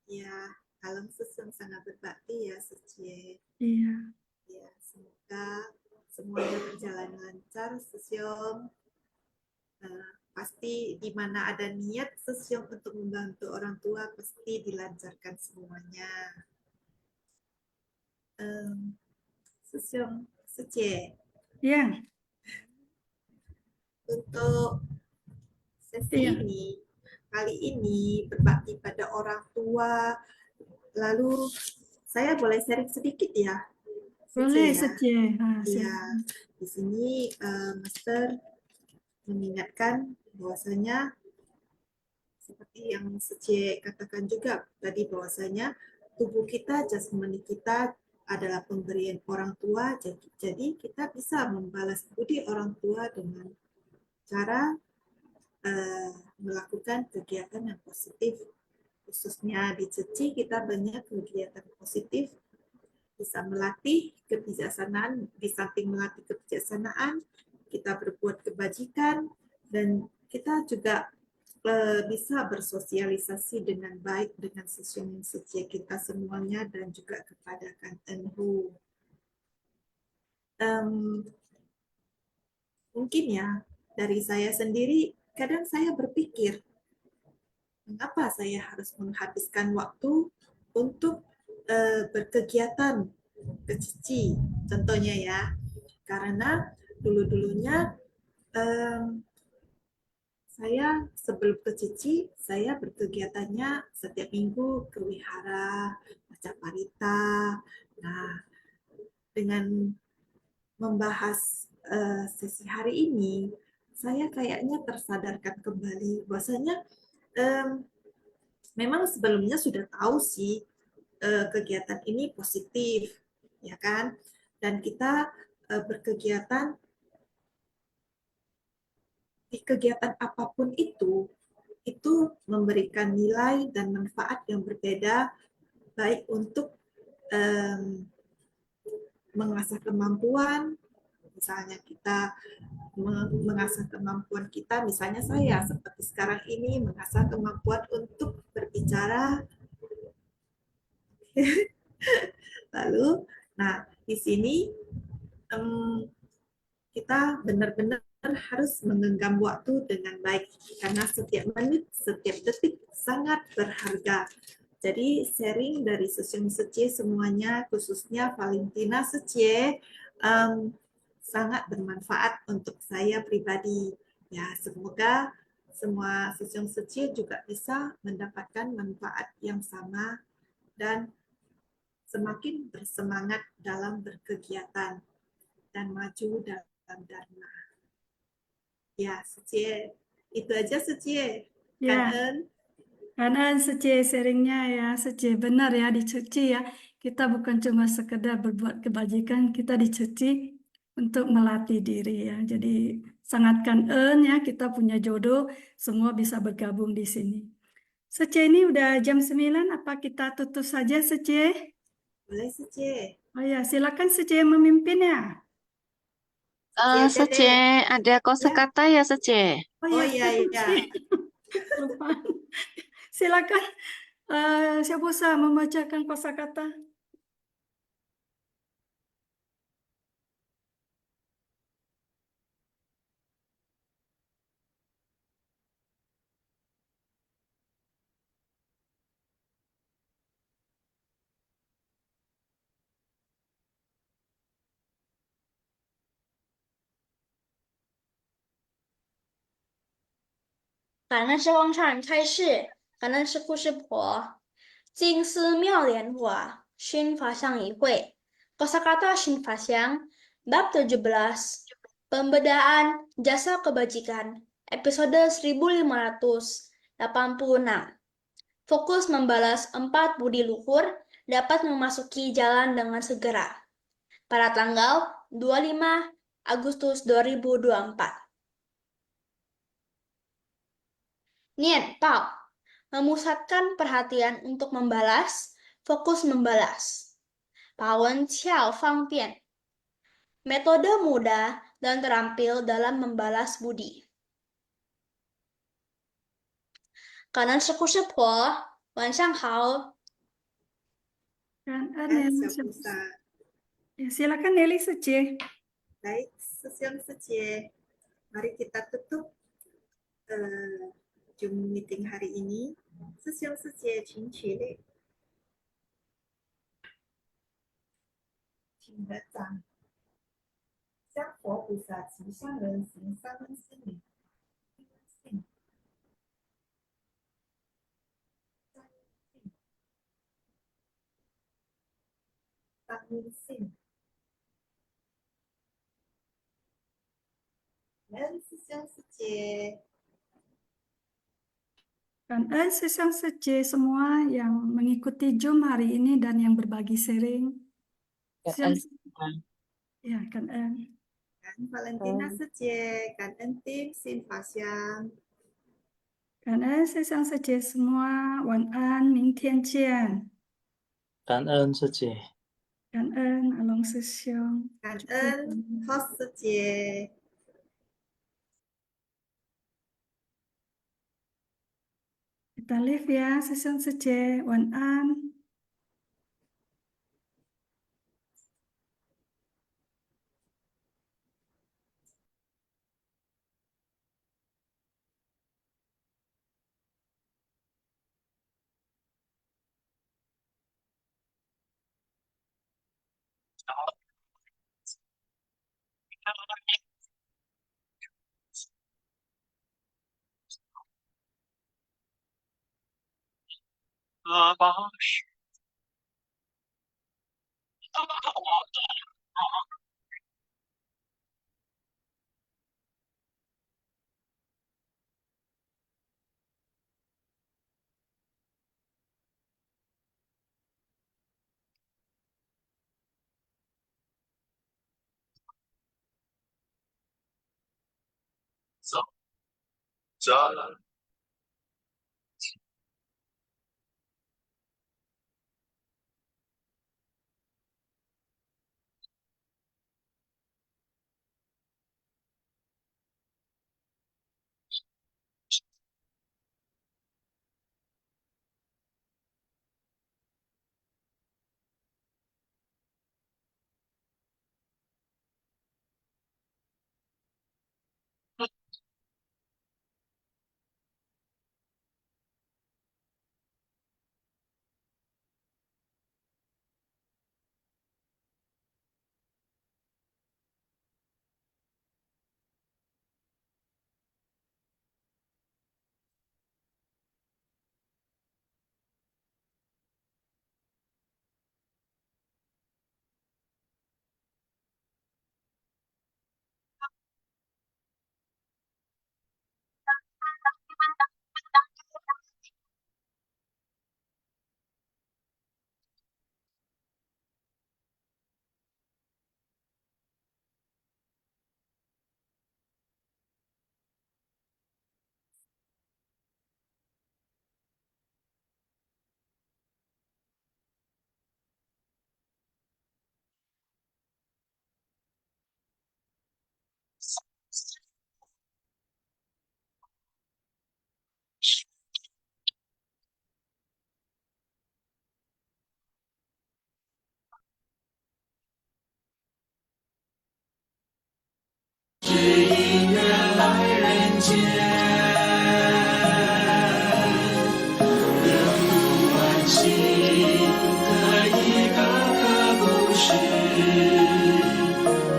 Ya, Along Susyong sangat berbakti ya, Suci. Iya. Ya, semoga semuanya berjalan lancar, Susyong. Pasti di mana ada niat Susyong untuk membantu orang tua, pasti dilancarkan semuanya. Susyong, Suci, Ya, untuk sesi Iya. ini, kali ini berbakti pada orang tua, lalu saya boleh sharing sedikit ya? boleh ya? Suci. Nah, Iya, silakan. di sini Master mengingatkan bahwasanya seperti yang Suci katakan juga tadi bahwasanya tubuh kita, jasmani kita adalah pemberian orang tua, jadi kita bisa membalas budi orang tua dengan cara melakukan kegiatan yang positif. Khususnya di Ceci kita banyak kegiatan positif, bisa melatih kebijaksanaan, di samping melatih kebijaksanaan, kita berbuat kebajikan, dan kita juga bisa bersosialisasi dengan baik dengan sesama kita semuanya dan juga kepada Kanten Hu. Mungkin ya, dari saya sendiri, kadang saya berpikir, mengapa saya harus menghabiskan waktu untuk berkegiatan ke Cici, contohnya ya. Karena dulu-dulunya saya sebelum ke Cici, saya berkegiatannya setiap minggu ke wihara, baca parita. Nah, dengan membahas sesi hari ini, saya kayaknya tersadarkan kembali bahwasanya memang sebelumnya sudah tahu sih kegiatan ini positif, ya kan? Dan kita berkegiatan di kegiatan apapun itu memberikan nilai dan manfaat yang berbeda, baik untuk mengasah kemampuan, misalnya kita mengasah kemampuan kita, misalnya saya seperti sekarang ini mengasah kemampuan untuk berbicara. Lalu, nah di sini kita benar-benar harus menggenggam waktu dengan baik karena setiap menit, setiap detik sangat berharga. Jadi sharing dari Susyong Suci semuanya, khususnya Valentina Suci, sangat bermanfaat untuk saya pribadi. Ya, semoga semua Susyong Suci juga bisa mendapatkan manfaat yang sama dan semakin bersemangat dalam berkegiatan dan maju dalam Dharma. Ya, Suci, itu aja Suci. Ya. Kangen. Karena Suci sharingnya ya, Suci benar ya dicuci ya. Kita bukan cuma sekedar berbuat kebajikan, kita dicuci untuk melatih diri ya. Jadi sangat kangen ya kita punya jodoh, semua bisa bergabung di sini. Suci ini udah jam 9, apa kita tutup saja Suci? Boleh Suci. Oh ya, silakan Suci yang memimpin ya. Sece Sece, Dek. ada Ya. kosakata ya, Sece? Oh Oh ya, iya, iya. lupa. Silakan, siapa usaha membacakan kosakata?感恩是望上人开示，感恩是故事婆。静思妙莲华，熏法相一会。Kosakata Shin Fasyang, Bab 17, Pembedaan Jasa Kebajikan, episode 1586. Fokus membalas 4 budi luhur dapat memasuki jalan dengan segera. Pada tanggal 25 Agustus 2024. Nian Pao, memusatkan perhatian untuk membalas, fokus membalas. Pawen Qiao Fang Bian, metode mudah dan terampil dalam membalas budi. Kanan suku sepo, wan xiang hao. Nelly, Siapa? ya, silakan Nelly Sece. Baik, sesiang Sece. Mari kita tutup Zoom meeting hari ini. Sesiang Sece, 请起立。请合掌，向佛菩萨及上人行三分施礼。三分信，人是相世界。 感恩sesang Sece semua yang mengikuti Zoom hari ini dan yang berbagi sharing. Cảm Ya,感恩. 感恩 Valentina 师姐，感恩 tim Sin Fasyang， 感恩sesang Sece semua. Wan An, 明天见. 感恩师姐。感恩 Along Sesiong. 感恩 host 师姐。 Kita live ya, sesang Sece. Wan An.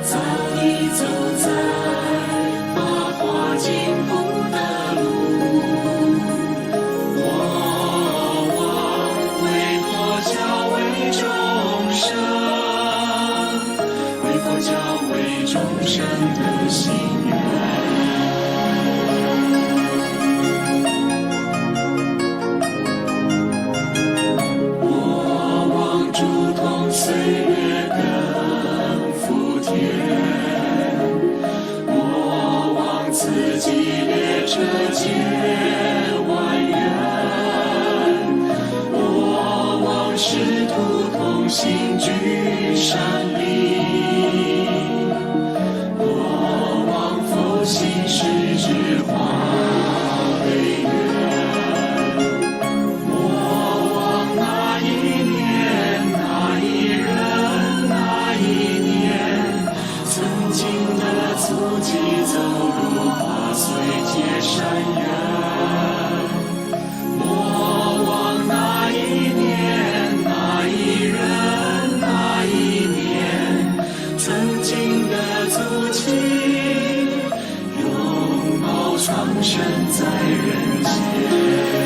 早已走在花花进步的路。我望为佛教为众生，为佛教为众生的心愿。我望诸同岁月更福田，我望自己列车结万缘，我望师徒同行聚山林，我望佛心是之化为缘，我望那一年那一人那一年，曾经的足迹走入花随结善缘。我望那一年那一人那一年，曾经的足迹拥抱苍生在人间。